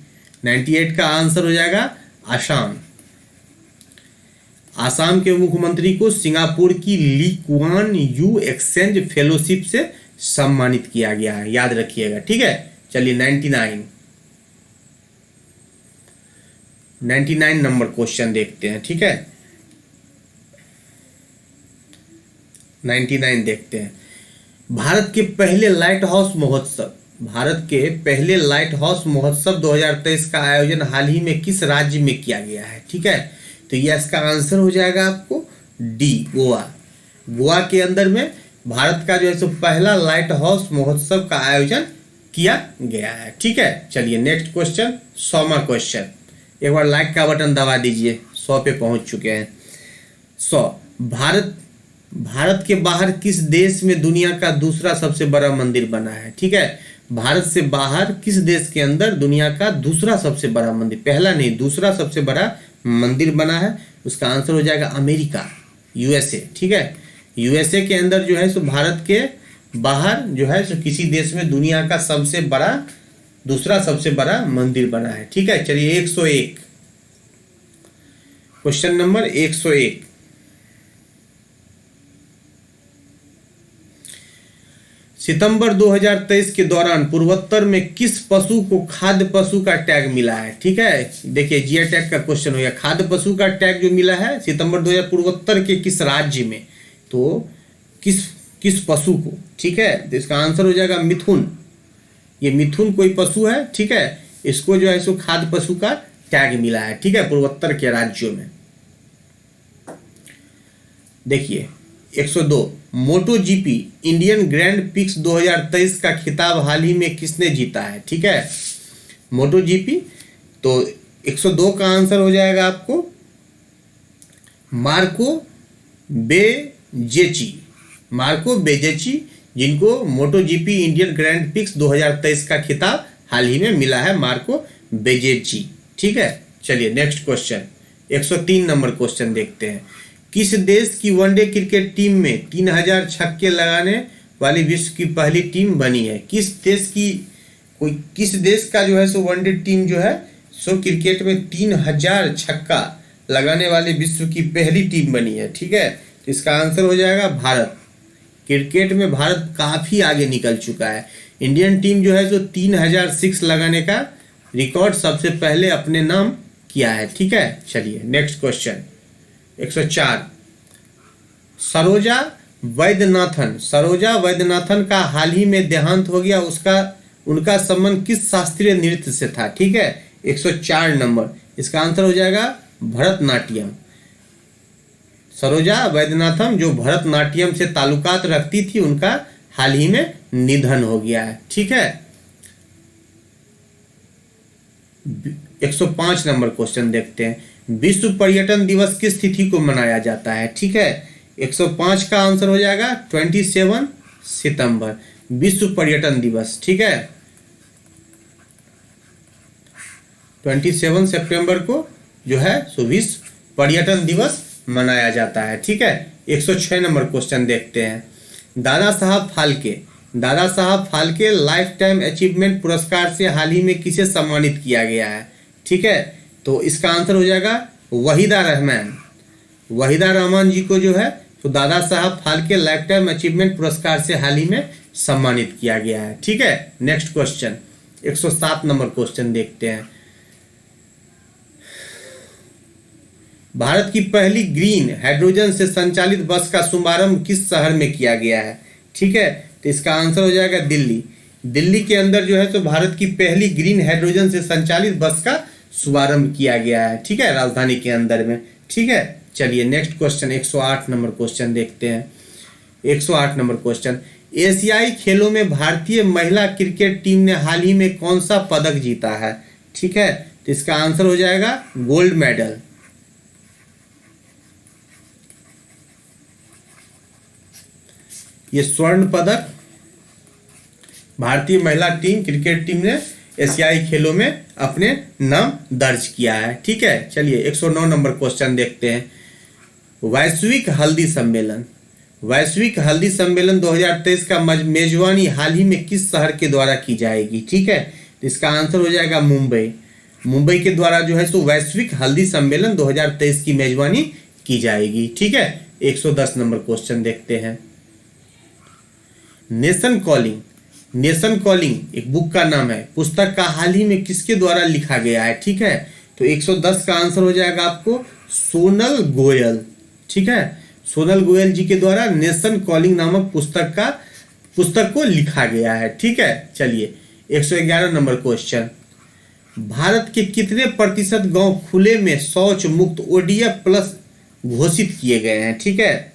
A: 98 का आंसर हो जाएगा आसाम। आसाम के मुख्यमंत्री को सिंगापुर की Lee Kuan Yew exchange fellowship से सम्मानित किया गया है, याद रखिएगा। ठीक है, चलिए 99 नंबर क्वेश्चन देखते हैं। ठीक है, 99 देखते हैं। भारत के पहले लाइट हाउस महोत्सव 2023 का आयोजन हाल ही में किस राज्य में किया गया है? ठीक है, तो ये इसका आंसर हो जाएगा आपको डी, गोवा। गोवा के अंदर में भारत का जो है सो पहला लाइट हाउस महोत्सव का आयोजन किया गया है। ठीक है, चलिए नेक्स्ट क्वेश्चन, 100वां क्वेश्चन। एक बार लाइक का बटन दबा दीजिए, 100 पे पहुंच चुके हैं। 100। भारत के बाहर किस देश में दुनिया का दूसरा सबसे बड़ा मंदिर बना है? ठीक है, भारत से बाहर किस देश के अंदर दुनिया का दूसरा सबसे बड़ा मंदिर, पहला नहीं दूसरा सबसे बड़ा मंदिर बना है? उसका आंसर हो जाएगा अमेरिका, USA। ठीक है, USA के अंदर जो है सो भारत के बाहर जो है सो किसी देश में दुनिया का सबसे बड़ा, दूसरा सबसे बड़ा मंदिर बना है। ठीक है, चलिए 101, क्वेश्चन नंबर 101। सितंबर 2023 के दौरान पूर्वोत्तर में किस पशु को खाद्य पशु का टैग मिला है? ठीक है, देखिए जीआई टैग का क्वेश्चन हो गया। खाद्य पशु का टैग जो मिला है सितंबर 2000 पूर्वोत्तर के किस राज्य में, तो किस पशु को? ठीक है, तो इसका आंसर हो जाएगा मिथुन। ये मिथुन कोई पशु है, ठीक है, इसको जो है सो खाद्य पशु का टैग मिला है। ठीक है, पूर्वोत्तर के राज्यों में। देखिए 102, मोटो जीपी इंडियन ग्रैंड पिक्स 2023 का खिताब हाल ही में किसने जीता है? ठीक है, मोटो जीपी, तो 102 का आंसर हो जाएगा आपको मार्को बेजेची। मार्को बेजेची, जिनको मोटो जीपी इंडियन ग्रैंड पिक्स 2023 का खिताब हाल ही में मिला है, मार्को बेजेची। ठीक है, चलिए नेक्स्ट क्वेश्चन 103 नंबर क्वेश्चन देखते हैं। किस देश की वनडे क्रिकेट टीम में 3000 छक्के लगाने वाली विश्व की पहली टीम बनी है? किस देश का जो है सो वनडे टीम जो है सो क्रिकेट में 3000 छक्का लगाने वाली विश्व की पहली टीम बनी है? ठीक है, तो इसका आंसर हो जाएगा भारत। क्रिकेट में भारत काफी आगे निकल चुका है। इंडियन टीम जो है सो 3000 सिक्स लगाने का रिकॉर्ड सबसे पहले अपने नाम किया है। ठीक है, चलिए नेक्स्ट क्वेश्चन 104। सरोजा वैद्यनाथन का हाल ही में देहांत हो गया, उनका संबंध किस शास्त्रीय नृत्य से था? ठीक है, 104 नंबर, इसका आंसर हो जाएगा भरतनाट्यम। सरोजा वैद्यनाथन जो भरतनाट्यम से ताल्लुकात रखती थी, उनका हाल ही में निधन हो गया है। ठीक है, 105 नंबर क्वेश्चन देखते हैं। विश्व पर्यटन दिवस किस तिथि को मनाया जाता है? ठीक है, 105 का आंसर हो जाएगा 27 सितंबर, विश्व पर्यटन दिवस। ठीक है, 27 सितंबर को जो है सो विश्व पर्यटन दिवस मनाया जाता है। ठीक है, 106 नंबर क्वेश्चन देखते हैं। Dada Saheb Phalke life time achievement पुरस्कार से हाल ही में किसे सम्मानित किया गया है? ठीक है, तो इसका आंसर हो जाएगा वहीदा रहमान जी को जो है तो Dada Saheb Phalke life time achievement पुरस्कार से हाल ही में सम्मानित किया गया है। ठीक है, नेक्स्ट क्वेश्चन 107 नंबर क्वेश्चन देखते हैं। भारत की पहली ग्रीन हाइड्रोजन से संचालित बस का शुभारंभ किस शहर में किया गया है? ठीक है, तो इसका आंसर हो जाएगा दिल्ली के अंदर जो है तो भारत की पहली ग्रीन हाइड्रोजन से संचालित बस का शुभारंभ किया गया है। ठीक है, राजधानी के अंदर में। ठीक है, चलिए नेक्स्ट क्वेश्चन 108 नंबर क्वेश्चन देखते हैं। 108 नंबर क्वेश्चन, एशियाई खेलों में भारतीय महिला क्रिकेट टीम ने हाल ही में कौन सा पदक जीता है? ठीक है, तो इसका आंसर हो जाएगा गोल्ड मेडल। ये स्वर्ण पदक भारतीय महिला क्रिकेट टीम ने एशियाई खेलों में अपने नाम दर्ज किया है। ठीक है, चलिए 109 नंबर क्वेश्चन देखते हैं। वैश्विक हल्दी सम्मेलन 2023 का मेजबानी हाल ही में किस शहर के द्वारा की जाएगी? ठीक है, इसका आंसर हो जाएगा मुंबई के द्वारा जो है सो वैश्विक हल्दी सम्मेलन 2023 की मेजबानी की जाएगी। ठीक है, 110 नंबर क्वेश्चन देखते हैं। नेशन कॉलिंग एक बुक का नाम है, पुस्तक का हाल ही में किसके द्वारा लिखा गया है? ठीक है, तो 110 का आंसर हो जाएगा आपको सोनल गोयल। ठीक है, सोनल गोयल जी के द्वारा नेशन कॉलिंग नामक पुस्तक को लिखा गया है। ठीक है, चलिए 111 नंबर क्वेश्चन। भारत के कितने प्रतिशत गांव खुले में शौच मुक्त ODF प्लस घोषित किए गए हैं? ठीक है,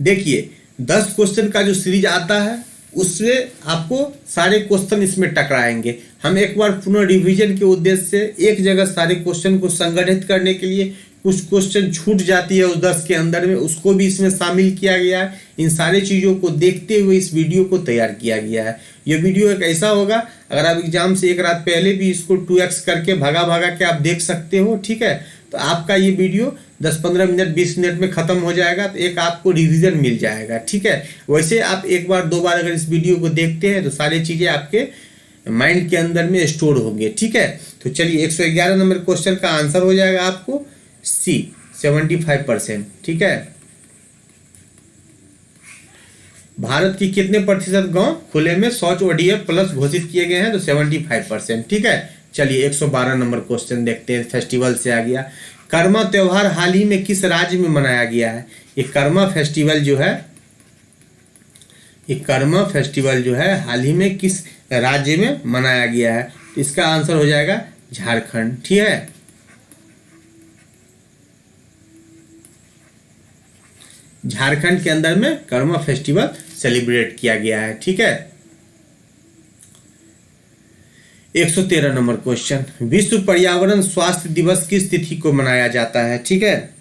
A: देखिए 10 क्वेश्चन का जो सीरीज आता है उसमें आपको सारे क्वेश्चन इसमें टकराएंगे। हम एक बार पुनः रिवीजन के उद्देश्य से एक जगह सारे क्वेश्चन को संगठित करने के लिए कुछ क्वेश्चन छूट जाती है उस 10 के अंदर में, उसको भी इसमें शामिल किया गया है। इन सारी चीज़ों को देखते हुए इस वीडियो को तैयार किया गया है। ये वीडियो एक ऐसा होगा, अगर आप एग्जाम से एक रात पहले भी इसको 2x करके भगा के आप देख सकते हो। ठीक है, तो आपका ये वीडियो 10-15 मिनट 20 मिनट में ख़त्म हो जाएगा, तो एक आपको रिवीजन मिल जाएगा। ठीक है, वैसे आप एक बार 2 बार अगर इस वीडियो को देखते हैं तो सारी चीज़ें आपके माइंड के अंदर में स्टोर होंगे। ठीक है, तो चलिए 111 नंबर क्वेश्चन का आंसर हो जाएगा आपको सी 75%। ठीक है, भारत की कितने प्रतिशत गांव खुले में शौच ODF प्लस घोषित किए गए हैं? तो 75%। ठीक है, चलिए 112 नंबर क्वेश्चन देखते हैं, फेस्टिवल से आ गया। कर्मा त्योहार हाल ही में किस राज्य में मनाया गया है? ये कर्मा फेस्टिवल जो है, ये कर्मा फेस्टिवल जो है हाल ही में किस राज्य में मनाया गया है? तो इसका आंसर हो जाएगा झारखंड। ठीक है, झारखंड के अंदर में कर्मा फेस्टिवल सेलिब्रेट किया गया है। ठीक है, 113 नंबर क्वेश्चन, विश्व पर्यावरण स्वास्थ्य दिवस किस तिथि को मनाया जाता है? ठीक है,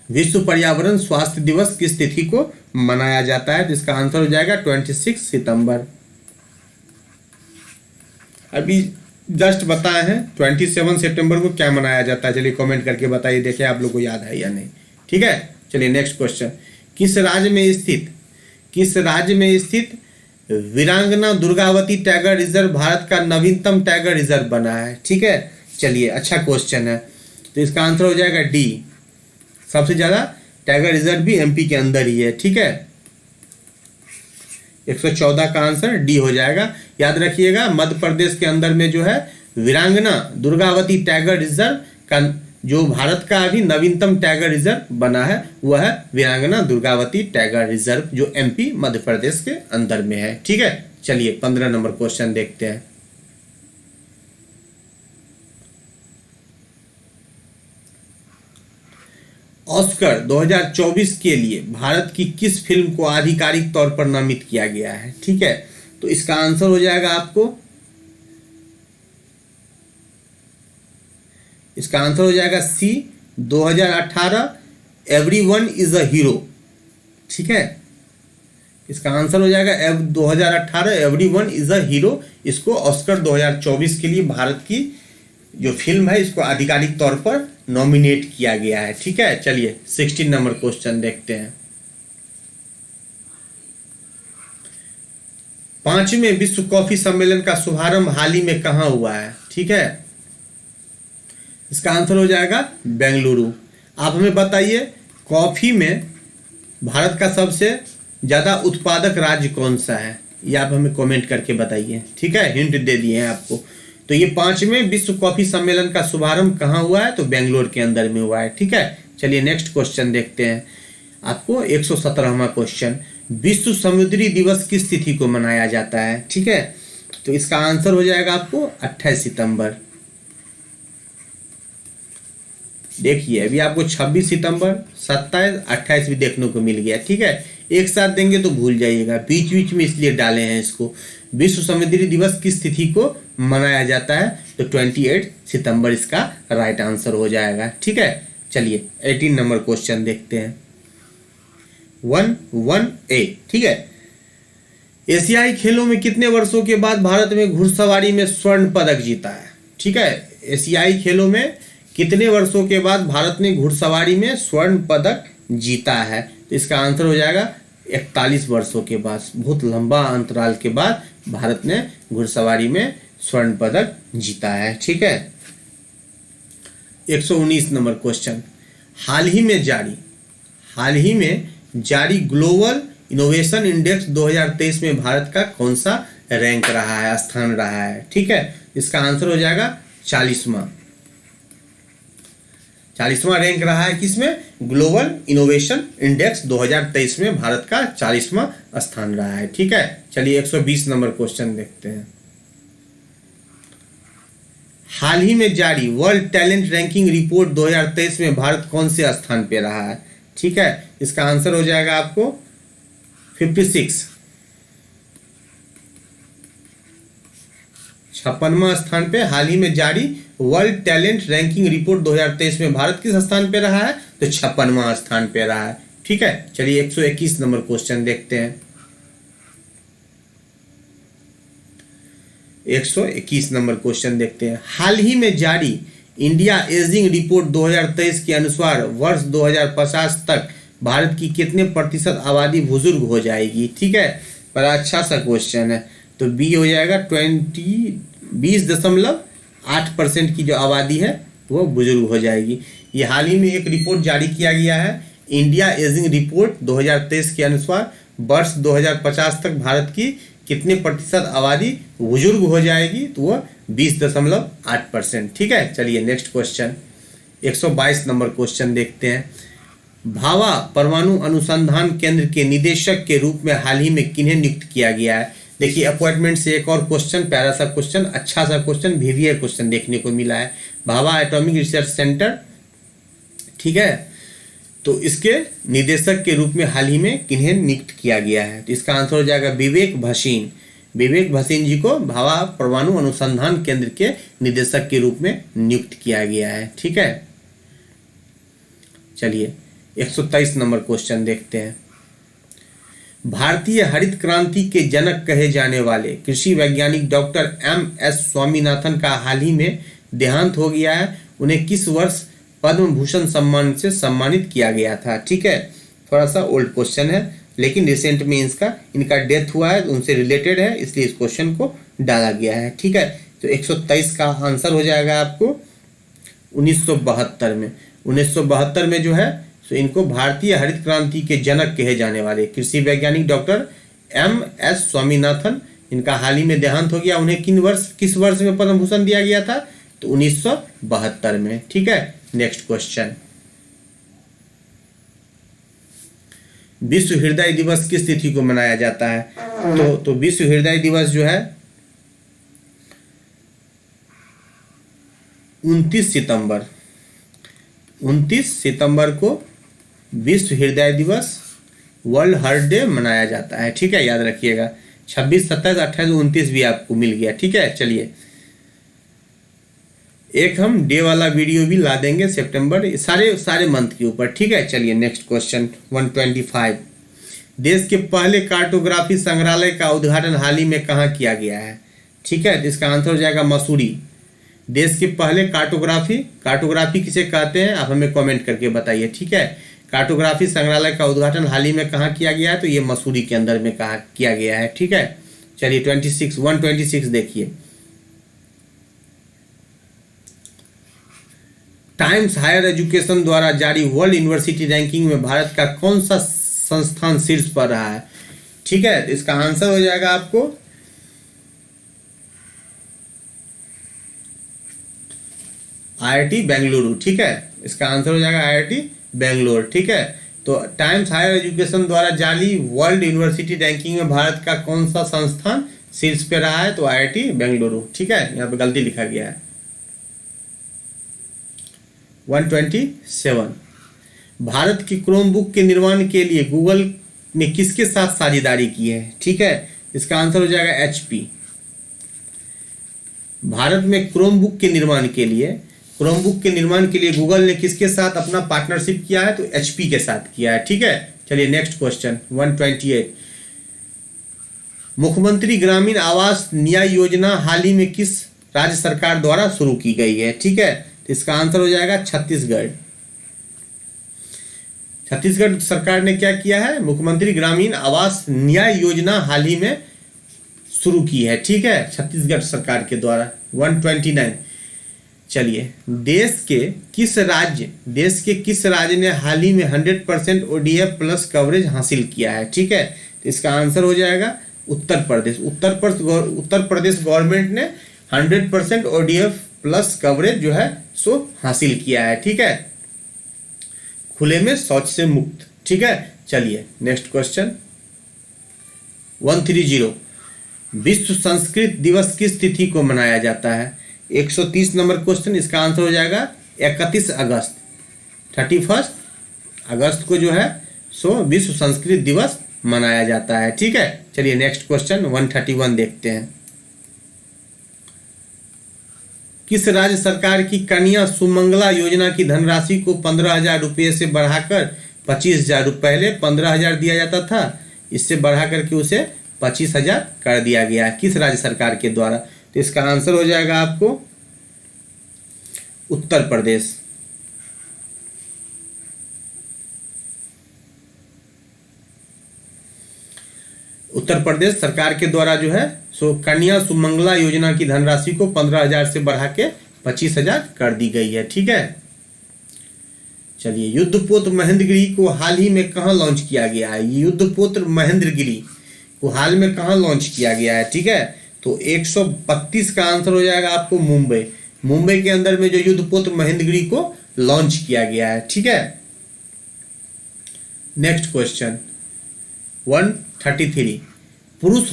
A: विश्व पर्यावरण स्वास्थ्य दिवस किस तिथि को मनाया जाता है? तो इसका आंसर हो जाएगा 26 सितंबर। अभी जस्ट बताए हैं 27 सितंबर को क्या मनाया जाता है, चलिए कमेंट करके बताइए, देखिए आप लोग को याद है या नहीं। ठीक है, चलिए नेक्स्ट क्वेश्चन, किस राज्य में स्थित वीरांगना दुर्गावती टाइगर रिजर्व भारत का नवीनतम टाइगर रिजर्व बना है? ठीक है, चलिए अच्छा क्वेश्चन है, तो इसका आंसर हो जाएगा डी। सबसे ज्यादा टाइगर रिजर्व भी MP के अंदर ही है। ठीक है, 114 का आंसर डी हो जाएगा। याद रखिएगा, मध्य प्रदेश के अंदर में जो है वीरांगना दुर्गावती टाइगर रिजर्व का जो भारत का अभी नवीनतम टाइगर रिजर्व बना है वह है वीरांगना दुर्गावती टाइगर रिजर्व, जो MP मध्य प्रदेश के अंदर में है। ठीक है, चलिए 15 नंबर क्वेश्चन देखते हैं। ऑस्कर 2024 के लिए भारत की किस फिल्म को आधिकारिक तौर पर नामित किया गया है? ठीक है, तो इसका आंसर हो जाएगा आपको, इसका आंसर हो जाएगा सी 2018 एवरीवन इज अ हीरो। ठीक है, इसका आंसर हो जाएगा 2018 एवरीवन इज अ हीरो। इसको ऑस्कर 2024 के लिए भारत की जो फिल्म है इसको आधिकारिक तौर पर नॉमिनेट किया गया है। ठीक है, चलिए 16 नंबर क्वेश्चन देखते हैं। 5वें विश्व कॉफी सम्मेलन का शुभारंभ हाल ही में कहाँ हुआ है? ठीक है, इसका आंसर हो जाएगा बेंगलुरु। आप हमें बताइए, कॉफी में भारत का सबसे ज्यादा उत्पादक राज्य कौन सा है? ये आप हमें कमेंट करके बताइए। ठीक है, हिंट दे दिए हैं आपको। तो ये 5वें विश्व कॉफी सम्मेलन का शुभारंभ कहाँ हुआ है? तो बेंगलोर के अंदर में हुआ है। ठीक है, चलिए नेक्स्ट क्वेश्चन देखते हैं। आपको 117वां क्वेश्चन, विश्व समुद्री दिवस किस तिथि को मनाया जाता है? ठीक है, तो इसका आंसर हो जाएगा आपको 28 सितंबर। देखिए अभी आपको 26 सितंबर, 27, 28 भी देखने को मिल गया। ठीक है, एक साथ देंगे तो भूल जाइएगा, बीच बीच में इसलिए डाले हैं इसको। विश्व समुद्री दिवस किस तिथि को मनाया जाता है? तो 28 सितंबर इसका राइट आंसर हो जाएगा। ठीक है, चलिए 18 नंबर क्वेश्चन देखते हैं। 1-1A। ठीक है, एशियाई खेलों में कितने वर्षों के बाद भारत में घुड़सवारी में स्वर्ण पदक जीता है? ठीक है, एशियाई खेलों में कितने वर्षों के बाद भारत ने घुड़सवारी में स्वर्ण पदक जीता है? तो इसका आंसर हो जाएगा 41 वर्षों के बाद। बहुत लंबा अंतराल के बाद भारत ने घुड़सवारी में स्वर्ण पदक जीता है। ठीक है, 119 नंबर क्वेश्चन, हाल ही में जारी ग्लोबल इनोवेशन इंडेक्स 2023 में भारत का कौन सा रैंक रहा है, स्थान रहा है? ठीक है, इसका आंसर हो जाएगा 40वां रैंक रहा है। किसमें? ग्लोबल इनोवेशन इंडेक्स 2023 में भारत का 40वां स्थान रहा है। ठीक है, चलिए 120 नंबर क्वेश्चन देखते हैं। हाल ही में जारी वर्ल्ड टैलेंट रैंकिंग रिपोर्ट 2023 में भारत कौन से स्थान पे रहा है? ठीक है, इसका आंसर हो जाएगा आपको 56, 56वां स्थान पे हाल ही में जारी वर्ल्ड टैलेंट रैंकिंग रिपोर्ट 2023 में भारत किस स्थान पे रहा है? तो 56वां स्थान पे रहा है। ठीक है, चलिए 121 नंबर क्वेश्चन देखते हैं। 121 नंबर क्वेश्चन देखते हैं। हाल ही में जारी इंडिया एजिंग रिपोर्ट 2023 के अनुसार वर्ष 2050 तक भारत की कितने प्रतिशत आबादी बुजुर्ग हो जाएगी। ठीक है, बड़ा अच्छा सा क्वेश्चन है। तो बी हो जाएगा 20.8% की जो आबादी है वो बुजुर्ग हो जाएगी। ये हाल ही में एक रिपोर्ट जारी किया गया है, इंडिया एजिंग रिपोर्ट 2023 के अनुसार वर्ष 2050 तक भारत की कितने प्रतिशत आबादी बुजुर्ग हो जाएगी, तो वह 20.8%। ठीक है, चलिए नेक्स्ट क्वेश्चन 122 नंबर क्वेश्चन देखते हैं। भाभा परमाणु अनुसंधान केंद्र के निदेशक के रूप में हाल ही में किन्हें नियुक्त किया गया है। देखिए अपॉइंटमेंट से एक और क्वेश्चन, प्यारा सा क्वेश्चन, अच्छा सा क्वेश्चन, VVI क्वेश्चन देखने को मिला है। भाभा एटॉमिक रिसर्च सेंटर, ठीक है, तो इसके निदेशक के रूप में हाल ही में किन्हें नियुक्त किया गया है। तो इसका आंसर हो जाएगा विवेक भसीन। विवेक भसीन जी को भाभा परमाणु अनुसंधान केंद्र के निदेशक के रूप में नियुक्त किया गया है। ठीक है, चलिए 123 नंबर क्वेश्चन देखते हैं। भारतीय हरित क्रांति के जनक कहे जाने वाले कृषि वैज्ञानिक डॉक्टर MS स्वामीनाथन का हाल ही में देहांत हो गया है। उन्हें किस वर्ष पद्म भूषण सम्मान से सम्मानित किया गया था। ठीक है, थोड़ा सा ओल्ड क्वेश्चन है, लेकिन रिसेंट में इनका डेथ हुआ है, उनसे रिलेटेड है, इसलिए इस क्वेश्चन को डाला गया है। ठीक है, तो 123 का आंसर हो जाएगा आपको 1972 में। 1972 में जो है तो इनको भारतीय हरित क्रांति के जनक कहे जाने वाले कृषि वैज्ञानिक डॉक्टर MS स्वामीनाथन, इनका हाल ही में देहांत हो गया। उन्हें किस वर्ष में पद्म भूषण दिया गया था, तो 1972 में। ठीक है, नेक्स्ट क्वेश्चन, विश्व हृदय दिवस किस तिथि को मनाया जाता है। तो विश्व हृदय दिवस जो है 29 सितंबर को विश्व हृदय दिवस, वर्ल्ड हार्ट डे मनाया जाता है। ठीक है, याद रखिएगा। 26, 27, 28, 29 भी आपको मिल गया। ठीक है, चलिए एक हम डे वाला वीडियो भी ला देंगे सितंबर, सारे मंथ के ऊपर। ठीक है, चलिए नेक्स्ट क्वेश्चन 125। देश के पहले कार्टोग्राफी संग्रहालय का उद्घाटन हाल ही में कहाँ किया गया है। ठीक है, तो इसका आंसर हो जाएगा मसूरी। देश के पहले कार्टोग्राफी किसे कहते हैं, आप हमें कमेंट करके बताइए। ठीक है, कार्टोग्राफी संग्रहालय का उद्घाटन हाल ही में कहाँ किया गया है, तो ये मसूरी के अंदर में कहाँ किया गया है। ठीक है, चलिए 126 देखिए। टाइम्स हायर एजुकेशन द्वारा जारी वर्ल्ड यूनिवर्सिटी रैंकिंग में भारत का कौन सा संस्थान शीर्ष पर रहा है। ठीक है, तो इसका आंसर हो जाएगा आपको IIT बेंगलुरु। ठीक है, इसका आंसर हो जाएगा IIT बेंगलोर। ठीक है, तो टाइम्स हायर एजुकेशन द्वारा जारी वर्ल्ड यूनिवर्सिटी रैंकिंग में भारत का कौन सा संस्थान शीर्ष पे रहा है, तो IIT बेंगलुरु। ठीक है, यहाँ पे गलती लिखा गया है। 127, भारत की क्रोम बुक के निर्माण के लिए गूगल ने किसके साथ साझेदारी की है। ठीक है, इसका आंसर हो जाएगा HP। भारत में क्रोम बुक के निर्माण के लिए गूगल ने किसके साथ अपना पार्टनरशिप किया है, तो HP के साथ किया है। ठीक है, चलिए नेक्स्ट क्वेश्चन 128। मुख्यमंत्री ग्रामीण आवास न्याय योजना हाल ही में किस राज्य सरकार द्वारा शुरू की गई है। ठीक है, तो इसका आंसर हो जाएगा छत्तीसगढ़। छत्तीसगढ़ सरकार ने क्या किया है, मुख्यमंत्री ग्रामीण आवास न्याय योजना हाल ही में शुरू की है। ठीक है, छत्तीसगढ़ सरकार के द्वारा। 129, चलिए देश के किस राज्य ने हाल ही में 100% ODF प्लस कवरेज हासिल किया है। ठीक है, तो इसका आंसर हो जाएगा उत्तर प्रदेश। उत्तर प्रदेश गवर्नमेंट ने 100% ODF प्लस कवरेज जो है सो हासिल किया है। ठीक है, खुले में शौच से मुक्त। ठीक है, चलिए नेक्स्ट क्वेश्चन 130, विश्व संस्कृत दिवस किस तिथि को मनाया जाता है। 130 नंबर क्वेश्चन, इसका आंसर हो जाएगा 31 अगस्त। 31 अगस्त को जो है सो विश्व संस्कृत दिवस मनाया जाता है। ठीक है, चलिए नेक्स्ट क्वेश्चन 131 देखते हैं। किस राज्य सरकार की कन्या सुमंगला योजना की धनराशि को 15,000 रुपये से बढ़ाकर 25,000, पहले 15,000 दिया जाता था, इससे बढ़ा करके उसे 25,000 कर दिया गया। किस राज्य सरकार के द्वारा, तो इसका आंसर हो जाएगा आपको उत्तर प्रदेश। उत्तर प्रदेश सरकार के द्वारा जो है सो कन्या सुमंगला योजना की धनराशि को 15,000 से बढ़ा के 25,000 कर दी गई है। ठीक है, चलिए युद्धपोत महेंद्रगिरी को हाल ही में कहाँ लॉन्च किया गया है? युद्धपोत महेंद्रगिरी को हाल में कहाँ लॉन्च किया गया है? ठीक है, तो 132 का आंसर हो जाएगा आपको मुंबई। मुंबई के अंदर में जो युद्धपोत महेंद्रगिरी को लॉन्च किया गया है। ठीक है, नेक्स्ट क्वेश्चन 133, पुरुष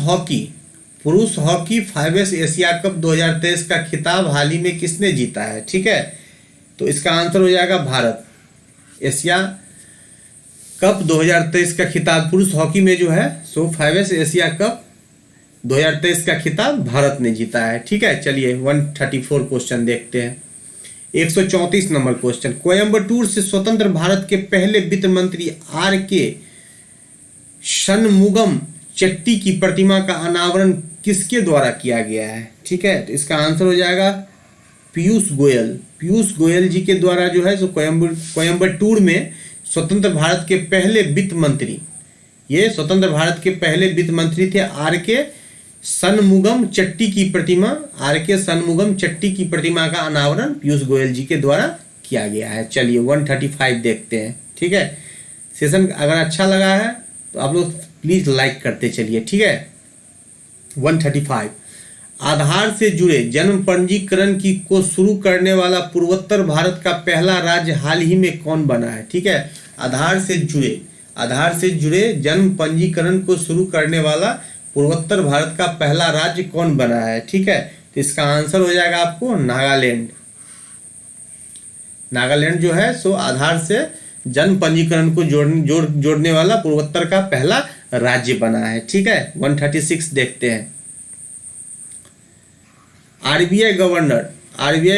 A: हॉकी 5S एशिया कप 2023 का खिताब हाल ही में किसने जीता है? ठीक है, तो इसका आंसर हो जाएगा भारत। एशिया कप 2023 का खिताब पुरुष हॉकी में जो है सो 5S एशिया कप 2023 का खिताब भारत ने जीता है। ठीक है, चलिए 134 क्वेश्चन देखते हैं। 134 नंबर क्वेश्चन, कोयम्बटूर से स्वतंत्र भारत के पहले वित्त मंत्री R.K. शनमुगम चेट्टी की प्रतिमा का अनावरण किसके द्वारा किया गया है? ठीक है, तो इसका आंसर हो जाएगा पीयूष गोयल। पीयूष गोयल जी के द्वारा जो है सो कोयम्बटूर में स्वतंत्र भारत के पहले वित्त मंत्री, ये स्वतंत्र भारत के पहले वित्त मंत्री थे R.K. शनमुगम चेट्टी की प्रतिमा, R.K. शनमुगम चेट्टी की प्रतिमा का अनावरण पीयूष गोयल जी के द्वारा किया गया है। चलिए 135 देखते हैं। ठीक है, सेशन अगर अच्छा लगा है तो आप लोग प्लीज लाइक करते चलिए। ठीक है, 135, आधार से जुड़े जन्म पंजीकरण की को शुरू करने वाला पूर्वोत्तर भारत का पहला राज्य हाल ही में कौन बना है? ठीक है, आधार से जुड़े जन्म पंजीकरण को शुरू करने वाला पूर्वोत्तर भारत का पहला राज्य कौन बना है? ठीक है, तो इसका आंसर हो जाएगा आपको नागालैंड। नागालैंड जो है सो आधार से जन्म पंजीकरण को जोड़ने वाला पूर्वोत्तर का पहला राज्य बना है। ठीक है, 136 देखते हैं। आरबीआई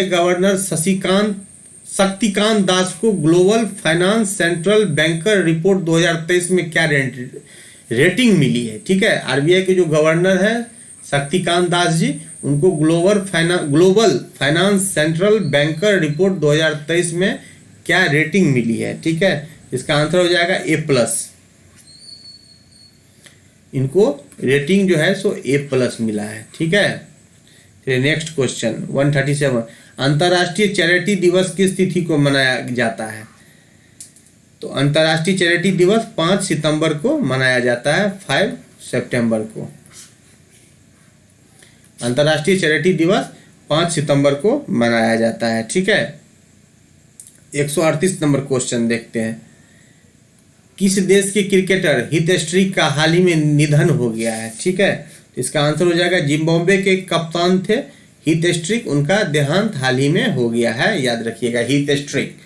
A: गवर्नर शक्तिकांत दास को global finance central banker report 2023 में क्या रेटिंग मिली है? ठीक है, आरबीआई के जो गवर्नर है शक्तिकांत दास जी, उनको global finance central banker report 2023 में क्या रेटिंग मिली है? ठीक है, इसका आंसर हो जाएगा A+। इनको रेटिंग जो है सो A+ मिला है। ठीक है, फिर नेक्स्ट क्वेश्चन 137, अंतर्राष्ट्रीय चैरिटी दिवस किस तिथि को मनाया जाता है? तो अंतर्राष्ट्रीय चैरिटी दिवस 5 सितंबर को मनाया जाता है, 5 सितंबर को। अंतर्राष्ट्रीय चैरिटी दिवस 5 सितंबर को मनाया जाता है। ठीक है, 138 नंबर क्वेश्चन देखते हैं। किस देश के क्रिकेटर हीथ स्ट्रीक का हाल ही में निधन हो गया है? ठीक है, तो इसका आंसर हो जाएगा जिम्बाब्वे के कप्तान थे हीथ स्ट्रीक, उनका देहांत हाल ही में हो गया है। याद रखिएगा, हीथ स्ट्रीक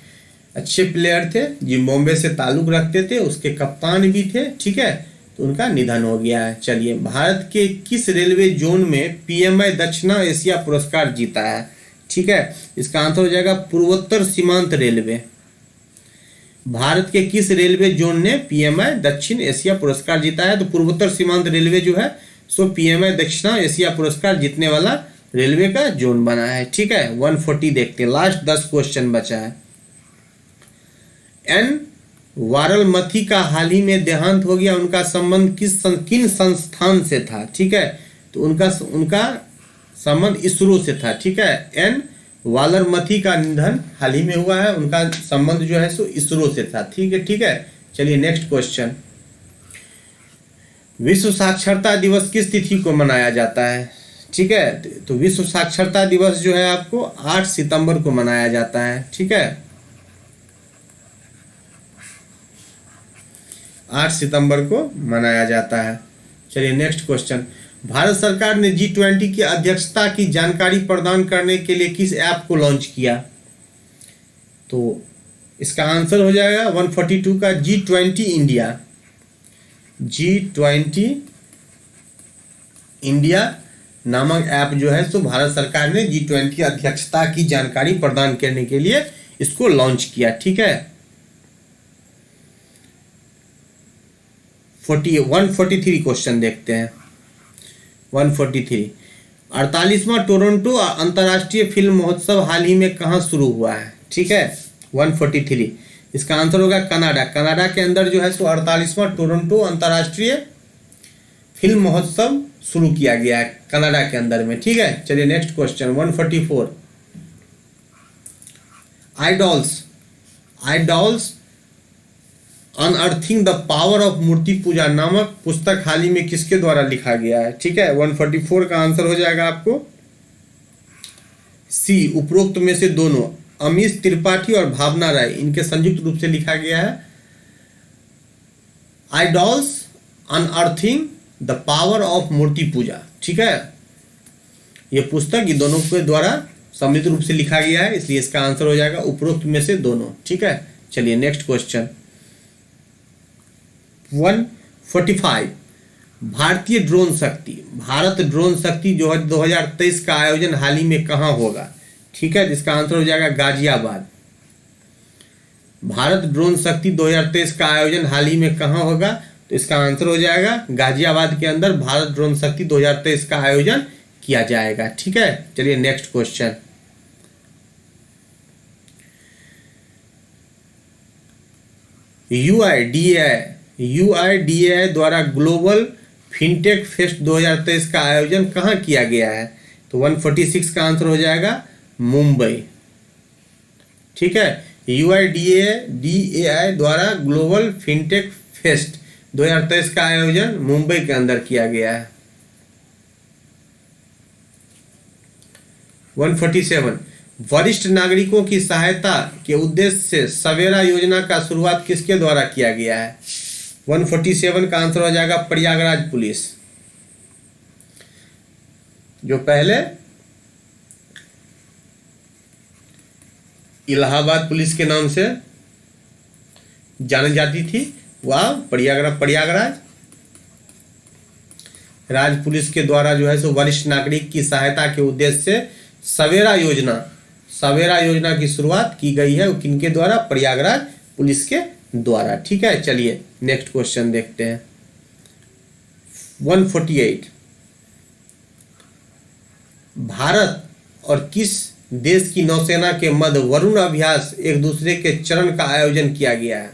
A: अच्छे प्लेयर थे, जिम्बाब्वे से ताल्लुक रखते थे, उसके कप्तान भी थे। ठीक है, तो उनका निधन हो गया है। चलिए, भारत के किस रेलवे जोन में PMI दक्षिण एशिया पुरस्कार जीता है? ठीक है, इसका आंसर हो जाएगा पूर्वोत्तर सीमांत रेलवे। भारत के किस रेलवे जोन ने PMI दक्षिण एशिया पुरस्कार जीता है? तो पूर्वोत्तर सीमांत रेलवे जो है सो PMI दक्षिण एशिया पुरस्कार जीतने वाला रेलवे का जोन बना है। ठीक है, 140 देखते हैं, लास्ट 10 क्वेश्चन बचा है। N. वारालमथी का हाल ही में देहांत हो गया, उनका संबंध किन संस्थान से था? ठीक है, तो उनका संबंध इसरो से था। ठीक है, N. वारालमथी का निधन हाल ही में हुआ है, उनका संबंध जो है सो इसरो से था। ठीक है, चलिए नेक्स्ट क्वेश्चन, विश्व साक्षरता दिवस किस तिथि को मनाया जाता है? ठीक है, तो विश्व साक्षरता दिवस जो है आपको 8 सितंबर को मनाया जाता है। ठीक है, 8 सितंबर को मनाया जाता है। चलिए नेक्स्ट क्वेश्चन, भारत सरकार ने G20 की अध्यक्षता की जानकारी प्रदान करने के लिए किस ऐप को लॉन्च किया? तो इसका आंसर हो जाएगा 142 का G20 इंडिया। G20 इंडिया नामक ऐप जो है सो भारत सरकार ने G20 की अध्यक्षता की जानकारी प्रदान करने के लिए इसको लॉन्च किया। ठीक है, 143 क्वेश्चन देखते हैं। 143, 48वां टोरंटो अंतर्राष्ट्रीय फिल्म महोत्सव हाल ही में कहाँ शुरू हुआ है? ठीक है, 143। इसका आंसर होगा कनाडा। कनाडा के अंदर जो है सो 48वां टोरंटो अंतर्राष्ट्रीय फिल्म महोत्सव शुरू किया गया है कनाडा के अंदर में। ठीक है, चलिए next question 144। Idols unearthing the power of मूर्ति पूजा नामक पुस्तक हाल ही में किसके द्वारा लिखा गया है? ठीक है, 144 का आंसर हो जाएगा आपको सी, उपरोक्त में से दोनों, अमीश त्रिपाठी और भावना राय, इनके संयुक्त रूप से लिखा गया है आइडॉल्स अनअर्थिंग द पावर ऑफ मूर्ति पूजा। ठीक है, ये पुस्तक ये दोनों के द्वारा सम्मिलित रूप से लिखा गया है, इसलिए इसका आंसर हो जाएगा उपरोक्त में से दोनों। ठीक है, चलिए नेक्स्ट क्वेश्चन 145। भारतीय ड्रोन शक्ति, भारत ड्रोन शक्ति जो है 2023 का आयोजन हाल ही में कहाँ होगा? ठीक है, जिसका आंसर हो जाएगा गाजियाबाद। भारत ड्रोन शक्ति 2023 का आयोजन हाल ही में कहाँ होगा? तो इसका आंसर हो जाएगा गाजियाबाद के अंदर भारत ड्रोन शक्ति 2023 का आयोजन किया जाएगा। ठीक है, चलिए नेक्स्ट क्वेश्चन यूआईडीएआई द्वारा ग्लोबल फिनटेक फेस्ट 2023 का आयोजन कहाँ किया गया है? तो 146 का आंसर हो जाएगा मुंबई। ठीक है, यूआईडीएआई द्वारा ग्लोबल फिनटेक फेस्ट 2023 का आयोजन मुंबई के अंदर किया गया है। 147। वरिष्ठ नागरिकों की सहायता के उद्देश्य से सवेरा योजना का शुरुआत किसके द्वारा किया गया है? 147 का आंसर हो जाएगा प्रयागराज पुलिस, जो पहले इलाहाबाद पुलिस के नाम से जानी जाती थी, वह प्रयागराज राज्य पुलिस के द्वारा जो है सो वरिष्ठ नागरिक की सहायता के उद्देश्य से सवेरा योजना की शुरुआत की गई है। किनके द्वारा? प्रयागराज पुलिस के द्वारा। ठीक है, चलिए नेक्स्ट क्वेश्चन देखते हैं 148। भारत और किस देश की नौसेना के मध्य वरुण अभ्यास एक दूसरे के चरण का आयोजन किया गया है?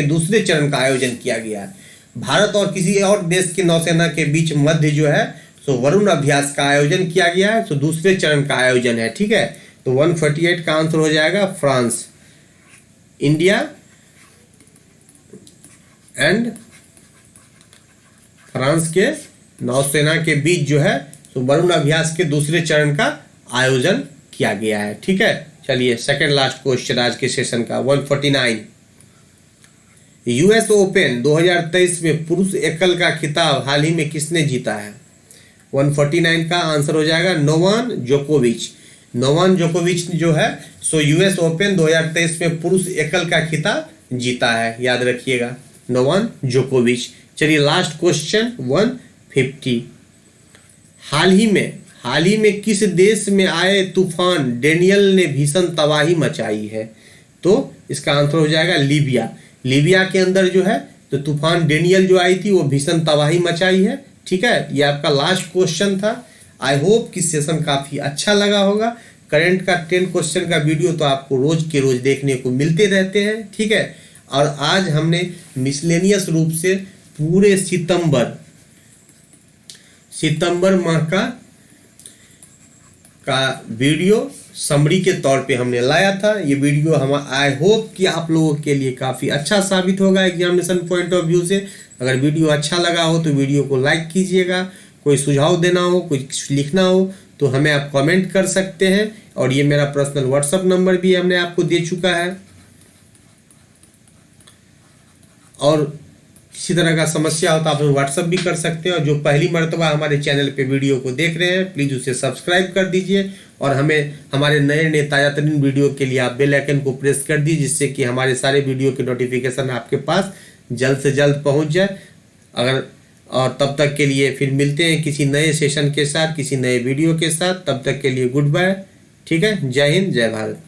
A: दूसरे चरण का आयोजन किया गया है। भारत और किसी और देश की नौसेना के बीच मध्य जो है सो वरुण अभ्यास का आयोजन किया गया है, तो दूसरे चरण का आयोजन है। ठीक है, तो 148 का आंसर हो जाएगा फ्रांस। इंडिया एंड फ्रांस के नौसेना के बीच जो है तो वरुण अभ्यास के दूसरे चरण का आयोजन किया गया है। ठीक है, चलिए सेकंड लास्ट क्वेश्चन आज के सेशन का 149। यूएस ओपन 2023 में पुरुष एकल का खिताब हाल ही में किसने जीता है? 149 का आंसर हो जाएगा नोवाक जोकोविच जो है सो यूएस ओपन 2023 में पुरुष एकल का खिताब जीता है, याद रखिएगा नोवाक जोकोविच। चलिए लास्ट क्वेश्चन 150। हाल ही में किस देश में आए तूफान डेनियल ने भीषण तबाही मचाई है? तो इसका आंसर हो जाएगा लीबिया के अंदर जो है तो तूफान डेनियल जो आई थी वो भीषण तबाही मचाई है। ठीक है, ये आपका लास्ट क्वेश्चन था। आई होप कि सेशन काफ़ी अच्छा लगा होगा। करंट का 10 क्वेश्चन का वीडियो तो आपको रोज के रोज देखने को मिलते रहते हैं। ठीक है, और आज हमने मिसलेनियस रूप से पूरे सितंबर माह का वीडियो समरी के तौर पे हमने लाया था। ये वीडियो हम आई होप कि आप लोगों के लिए काफ़ी अच्छा साबित होगा एग्जामिनेशन पॉइंट ऑफ व्यू से। अगर वीडियो अच्छा लगा हो तो वीडियो को लाइक कीजिएगा। कोई सुझाव देना हो, कुछ लिखना हो तो हमें आप कमेंट कर सकते हैं। और ये मेरा पर्सनल व्हाट्सएप नंबर भी हमने आपको दे चुका है। और किसी तरह का समस्या हो तो आप व्हाट्सएप भी कर सकते हैं। और जो पहली मर्तबा हमारे चैनल पे वीडियो को देख रहे हैं प्लीज़ उसे सब्सक्राइब कर दीजिए। और हमें हमारे नए ताज़ा तरीन वीडियो के लिए आप बेल आइकन को प्रेस कर दीजिए, जिससे कि हमारे सारे वीडियो के नोटिफिकेशन आपके पास जल्द से जल्द पहुंच जाए। और तब तक के लिए फिर मिलते हैं किसी नए सेशन के साथ, किसी नए वीडियो के साथ। तब तक के लिए गुड बाय। ठीक है, जय हिंद, जय भारत।